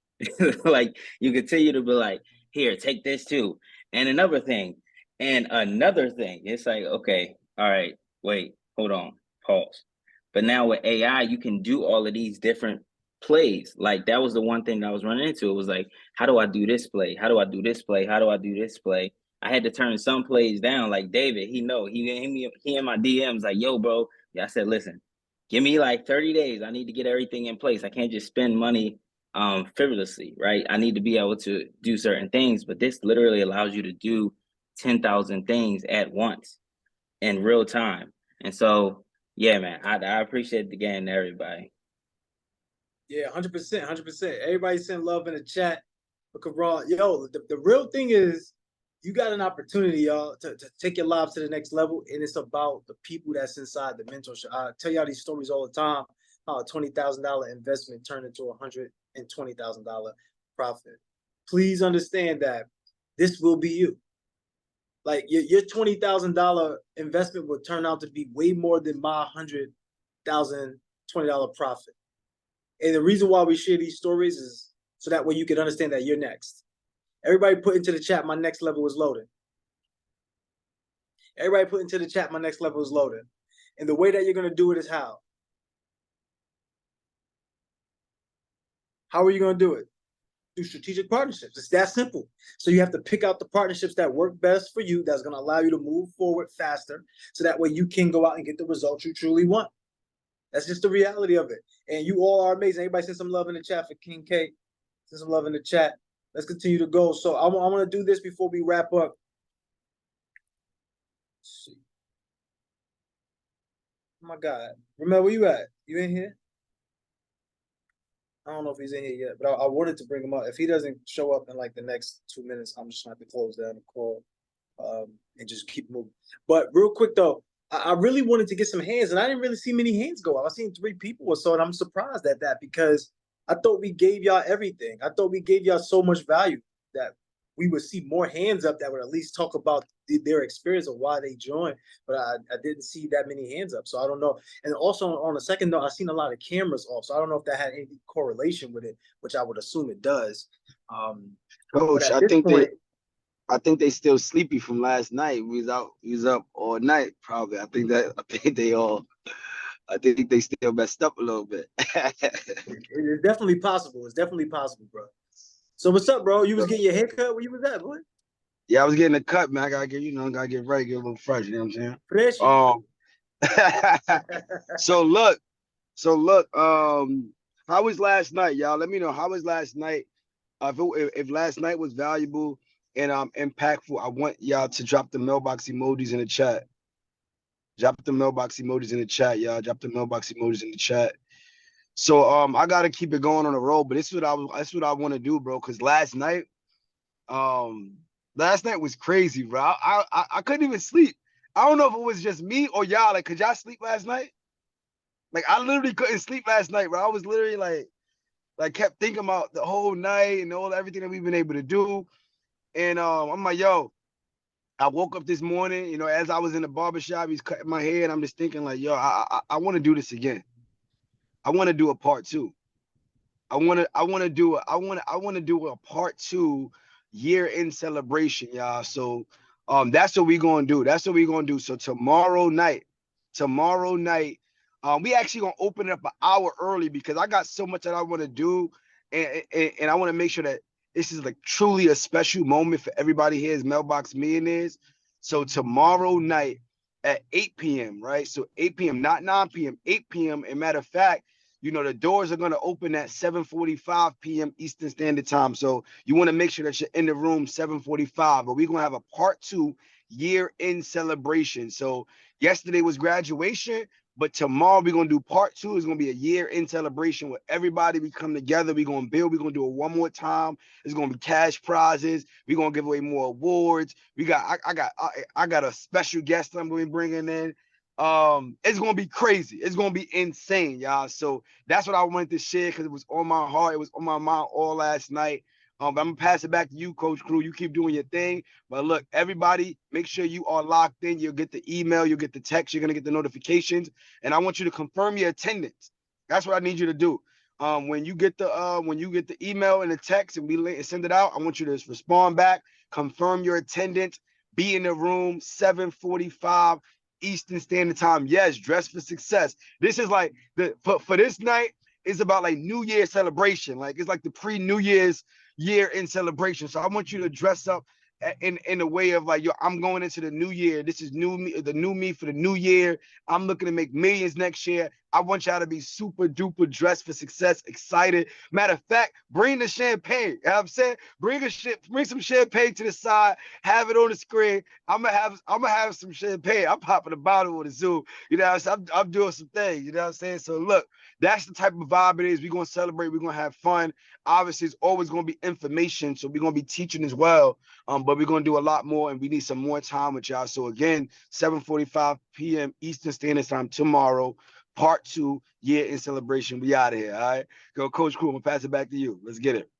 Like you continue to be like, here, take this too, and another thing, and another thing. It's like, okay, all right, wait, hold on, pause. But now with AI, you can do all of these different plays. Like that was the one thing that I was running into. It was like, how do I do this play? How do I do this play? How do I do this play? I had to turn some plays down. Like David, he in my DMs like, yo, bro. Yeah, I said, listen, give me like 30 days. I need to get everything in place. I can't just spend money frivolously, right? I need to be able to do certain things, but this literally allows you to do 10,000 things at once in real time. And so, yeah, man, I appreciate the game to everybody. Yeah, 100%, 100%. Everybody send love in the chat. Look at Raw. Yo, the real thing is you got an opportunity, y'all, to take your lives to the next level. And it's about the people that's inside the mentorship. I tell y'all these stories all the time, how a $20,000 investment turned into a $120,000 profit. Please understand that this will be you. Like your $20,000 investment will turn out to be way more than my $100,020 profit. And the reason why we share these stories is so that way you can understand that you're next. Everybody put into the chat, my next level is loading. Everybody put into the chat, my next level is loading. And the way that you're going to do it is how? How are you going to do it? Through strategic partnerships. It's that simple. So you have to pick out the partnerships that work best for you, that's going to allow you to move forward faster, so that way you can go out and get the results you truly want. That's just the reality of it. And you all are amazing. Everybody send some love in the chat for King K. Send some love in the chat. Let's continue to go. So I want to do this before we wrap up. Let's see. Oh my God. Remember, where you at? You in here? I don't know if he's in here yet, but I wanted to bring him up. If he doesn't show up in like the next 2 minutes, I'm just going to have to close down the call and just keep moving. But real quick, though, I really wanted to get some hands, and I didn't really see many hands go up. I seen 3 people or so, and I'm surprised at that because I thought we gave y'all everything. I thought we gave y'all so much value that we would see more hands up that would at least talk about their experience of why they joined. But I didn't see that many hands up, so I don't know. And also on a second note, I seen a lot of cameras off, so I don't know if that had any correlation with it, which I would assume it does. Coach, I think they still sleepy from last night. We was up all night, probably. I think they still messed up a little bit. It's definitely possible. It's definitely possible, bro. So what's up, bro? You was getting your haircut? Where you was at, boy? Yeah, I was getting a cut, man. I gotta get ready, get a little fresh, you know what I'm saying? So look, how was last night, y'all? Let me know, how was last night? If last night was valuable and impactful, I want y'all to drop the mailbox emojis in the chat. Drop the mailbox emojis in the chat, y'all. Drop the mailbox emojis in the chat. So I gotta keep it going on the road, but this is what I want to do, bro. Cause last night was crazy, bro. I couldn't even sleep. I don't know if it was just me or y'all. Like, could y'all sleep last night? Like, I literally couldn't sleep last night, bro. I was literally like kept thinking about the whole night and everything that we've been able to do. And I'm like, yo, I woke up this morning, you know, as I was in the barbershop, he's cutting my hair, and I'm just thinking like, yo, I want to do this again. I want to do a part two. I want to do a part two year-end celebration, y'all. So that's what we're gonna do. That's what we're gonna do. So tomorrow night, we actually gonna open it up an hour early because I got so much that I want to do, and I want to make sure that this is like truly a special moment for everybody here as Mailbox Millionaires. So tomorrow night at 8 p.m., right? So 8 p.m., not 9 p.m., 8 p.m. And matter of fact, you know, the doors are going to open at 7:45 p.m. Eastern Standard Time. So you want to make sure that you're in the room 7:45. But we're going to have a part two year-end celebration. So yesterday was graduation, but tomorrow we're going to do part two. It's going to be a year-end celebration with everybody. We come together. We're going to build. We're going to do it one more time. It's going to be cash prizes. We're going to give away more awards. I got a special guest I'm going to be bringing in. It's gonna be crazy. It's gonna be insane, y'all. So that's what I wanted to share because it was on my heart. It was on my mind all last night. But I'm gonna pass it back to you, Coach Crew. You keep doing your thing. But look, everybody, make sure you are locked in. You'll get the email, you'll get the text, you're gonna get the notifications, and I want you to confirm your attendance. That's what I need you to do. When you get the email and the text and we send it out, I want you to respond back, confirm your attendance, be in the room 7:45 Eastern Standard Time. Yes, dress for success. This is like for this night, it's about like New Year celebration. Like it's like the pre-New Year's year-end celebration. So I want you to dress up in a way of like, yo, I'm going into the new year. This is new me, the new me for the new year. I'm looking to make millions next year. I want y'all to be super duper dressed for success, excited. Matter of fact, bring the champagne. You know what I'm saying? Bring some champagne to the side, have it on the screen. I'm gonna have some champagne. I'm popping a bottle with a Zoom. You know what I'm saying? I'm doing some things, you know what I'm saying? So look, that's the type of vibe it is. We're gonna celebrate, we're gonna have fun. Obviously, it's always gonna be information, so we're gonna be teaching as well. But we're gonna do a lot more, and we need some more time with y'all. So again, 7:45 p.m. Eastern Standard Time tomorrow, part two, year-end celebration. We out of here. All right, go, Coach Crew. I'm gonna pass it back to you. Let's get it.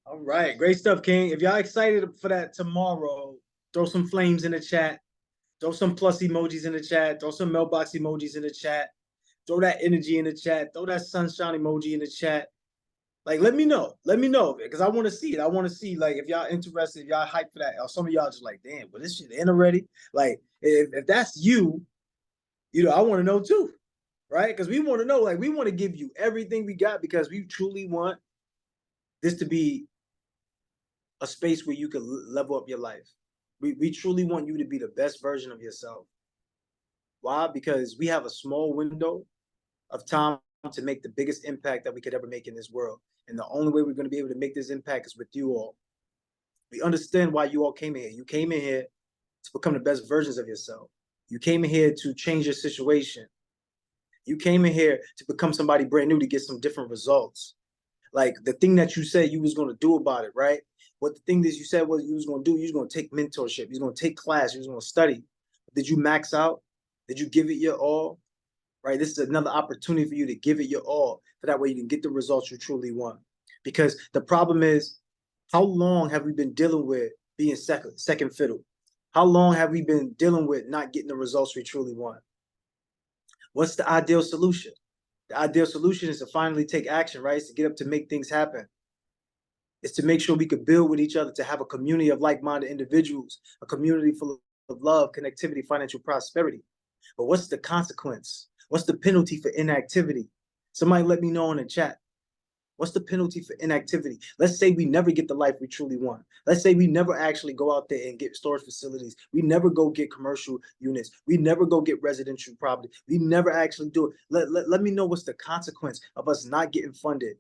All right, great stuff, King. If y'all excited for that tomorrow, throw some flames in the chat. Throw some plus emojis in the chat. Throw some mailbox emojis in the chat. Throw that energy in the chat. Throw that sunshine emoji in the chat. Like, let me know. Let me know, because I want to see it. I want to see, like, if y'all interested, if y'all hyped for that. Or some of y'all just like, damn, but this shit in already. Like, if that's you, you know, I want to know too, right? Because we want to know, like, we want to give you everything we got because we truly want this to be a space where you can level up your life. We truly want you to be the best version of yourself. Why? Because we have a small window of time to make the biggest impact that we could ever make in this world. And the only way we're going to be able to make this impact is with you all. We understand why you all came in here. You came in here to become the best versions of yourself. You came in here to change your situation. You came in here to become somebody brand new to get some different results. Like the thing that you said you was going to do about it, right? What the thing that you said was you was going to do, you was going to take mentorship, you was going to take class, you was going to study. Did you max out? Did you give it your all? Right? This is another opportunity for you to give it your all. So that way you can get the results you truly want. Because the problem is, how long have we been dealing with being second fiddle? How long have we been dealing with not getting the results we truly want? What's the ideal solution? The ideal solution is to finally take action, right? It's to get up to make things happen. It's to make sure we could build with each other, to have a community of like-minded individuals, a community full of love, connectivity, financial prosperity. But what's the consequence? What's the penalty for inactivity? Somebody let me know in the chat. What's the penalty for inactivity? Let's say we never get the life we truly want. Let's say we never actually go out there and get storage facilities. We never go get commercial units. We never go get residential property. We never actually do it. Let me know what's the consequence of us not getting funded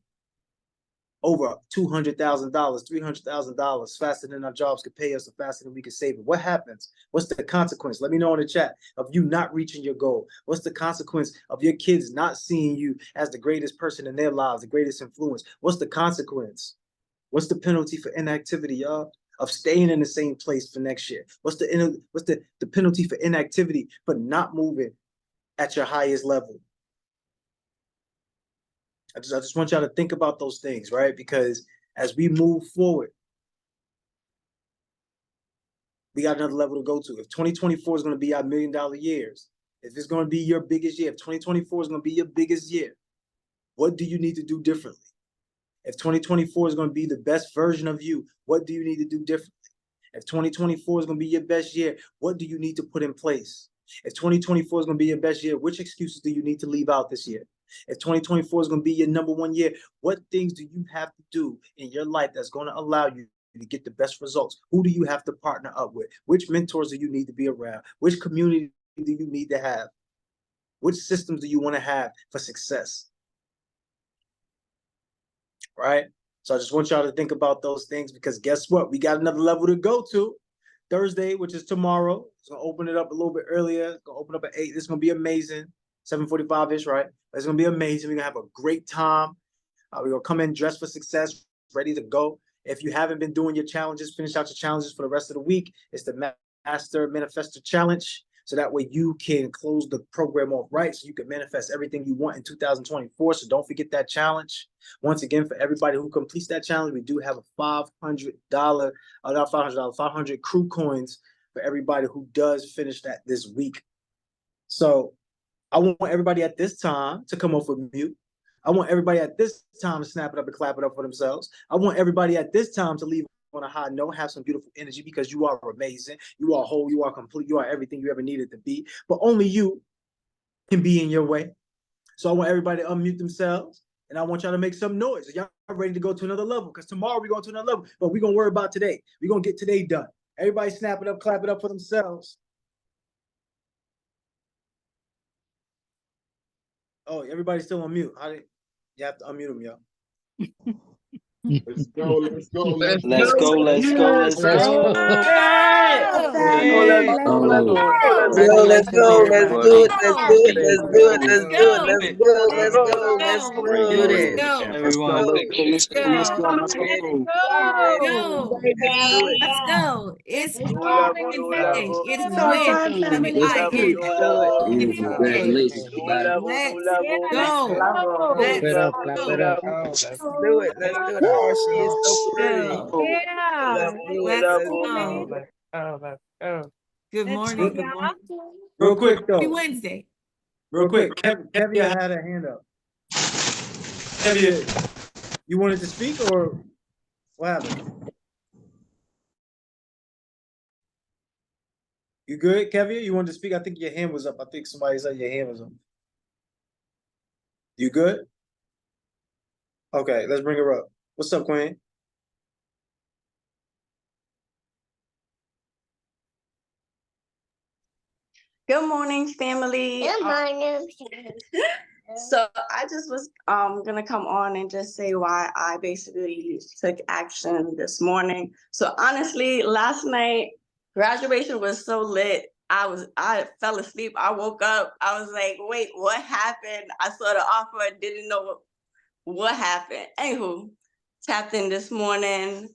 over $200,000, $300,000 faster than our jobs could pay us or faster than we could save it. What happens? What's the consequence? Let me know in the chat of you not reaching your goal. What's the consequence of your kids not seeing you as the greatest person in their lives, the greatest influence? What's the consequence? What's the penalty for inactivity, y'all? Of staying in the same place for next year? What's the penalty for inactivity for not moving at your highest level? I just want y'all to think about those things, right? Because as we move forward, we got another level to go to. If 2024 is going to be our $1 million years, if it's going to be your biggest year, if 2024 is going to be your biggest year, what do you need to do differently? If 2024 is going to be the best version of you, what do you need to do differently? If 2024 is going to be your best year, what do you need to put in place? If 2024 is going to be your best year, which excuses do you need to leave out this year? If 2024 is going to be your #1 year, what things do you have to do in your life that's going to allow you to get the best results? Who do you have to partner up with? Which mentors do you need to be around? Which community do you need to have? Which systems do you want to have for success? Right? So I just want y'all to think about those things, because guess what? We got another level to go to. Thursday, which is tomorrow. It's going to open it up a little bit earlier. It's going to open up at 8. It's going to be amazing. 7:45-ish, right? It's going to be amazing. We're going to have a great time. We're going to come in dressed for success, ready to go. If you haven't been doing your challenges, finish out your challenges for the rest of the week. It's the Master Manifestor Challenge. So that way you can close the program off right, so you can manifest everything you want in 2024. So don't forget that challenge. Once again, for everybody who completes that challenge, we do have a $500, not $500, 500 crew coins for everybody who does finish that this week. So I want everybody at this time to come off of mute. I want everybody at this time to snap it up and clap it up for themselves. I want everybody at this time to leave on a high note, have some beautiful energy, because you are amazing. You are whole, you are complete, you are everything you ever needed to be. But only you can be in your way. So I want everybody to unmute themselves, and I want y'all to make some noise. Y'all ready to go to another level, because tomorrow we're going to another level, but we're going to worry about today. We're going to get today done. Everybody snap it up, clap it up for themselves. Oh, everybody's still on mute. You have to unmute them, y'all. Let's go, let's go, let's go, let's go, let's go. Let's go, let's go, let's do it, let's do it, let's do it, let's do it, let's go, let's go, let's do this. Everyone, let's go, let's go, let's go. Let's go. It's Wednesday. It's Wednesday. congratulations, Let's go. Clap it up, clap it up. Let's do it, let's do it. Oh, she is so pretty. Yeah. Let's go. Let's go. Good morning. Good morning. Real quick, though. Happy Wednesday. Real quick. Kevia had a hand up. Kevia, you wanted to speak, or what happened? You good, Kevia? You wanted to speak? I think your hand was up. I think somebody said your hand was up. You good? Okay, let's bring her up. What's up, Queen? Good morning, family. Good morning. So I just was gonna come on and just say why I basically took action this morning. So honestly, last night graduation was so lit. I fell asleep. I woke up. I was like, wait, what happened? I saw the offer, didn't know what happened. Anywho, tapped in this morning.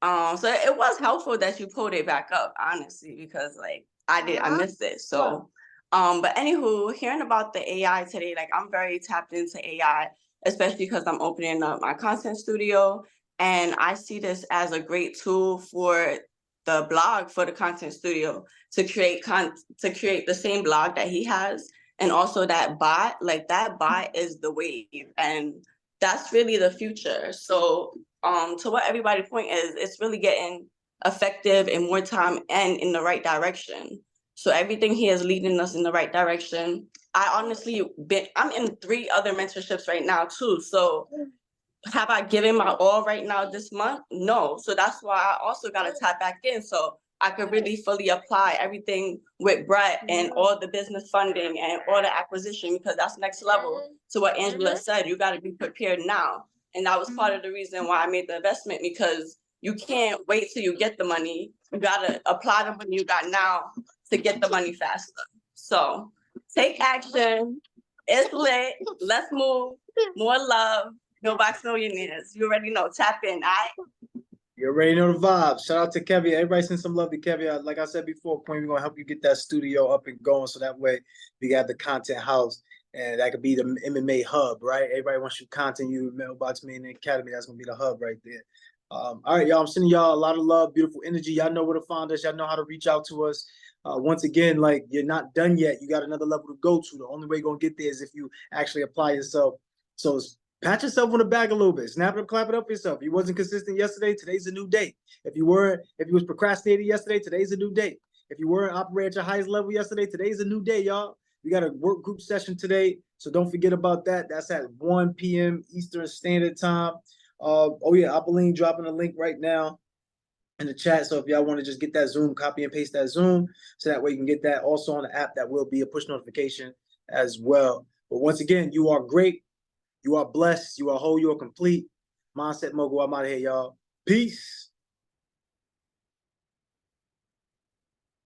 So it was helpful that you pulled it back up, honestly, because like I missed it. So but anywho, hearing about the AI today, like I'm very tapped into AI, especially because I'm opening up my content studio, and I see this as a great tool for the blog, for the content studio, to create the same blog that he has, and also that bot. Like that bot is the wave, and that's really the future. So to what everybody's point is, it's really getting effective in more time and in the right direction. So everything here is leading us in the right direction. I'm in 3 other mentorships right now too. So have I given my all right now this month? No. So that's why I also got to tap back in, so I could really fully apply everything with Brett and all the business funding and all the acquisition, because that's next level to what Angela said. You got to be prepared now. And that was part of the reason why I made the investment, because you can't wait till you get the money. You got to apply the money you got now to get the money faster. So take action. It's lit. Let's move. More love. Mailbox Millionaires. You already know. Tap in. All right? You already know the vibes. Shout out to Kevia. Everybody send some love to Kevia. Like I said before, Queen, we're going to help you get that studio up and going, so that way we got the content house, and that could be the MMA hub, right? Everybody wants you content, you Mailbox Millionaire Academy. That's going to be the hub right there. All right, y'all. I'm sending y'all a lot of love, beautiful energy. Y'all know where to find us. Y'all know how to reach out to us. Once again, like, you're not done yet. You got another level to go to. The only way you're gonna get there is if you actually apply yourself. So pat yourself on the back a little bit. Snap it up, clap it up for yourself. If you wasn't consistent yesterday, today's a new day. If you was procrastinating yesterday, today's a new day. If you weren't operating at your highest level yesterday, today's a new day, y'all. We got a work group session today, so don't forget about that. That's at 1 p.m. Eastern Standard Time. Oh yeah, Apolline dropping a link right now in the chat. So if y'all want to just get that Zoom, copy and paste that Zoom, so that way you can get that also on the app. That will be a push notification as well. But once again, you are great. You are blessed. You are whole. You are complete. Mindset Mogul. I'm out of here, y'all. Peace.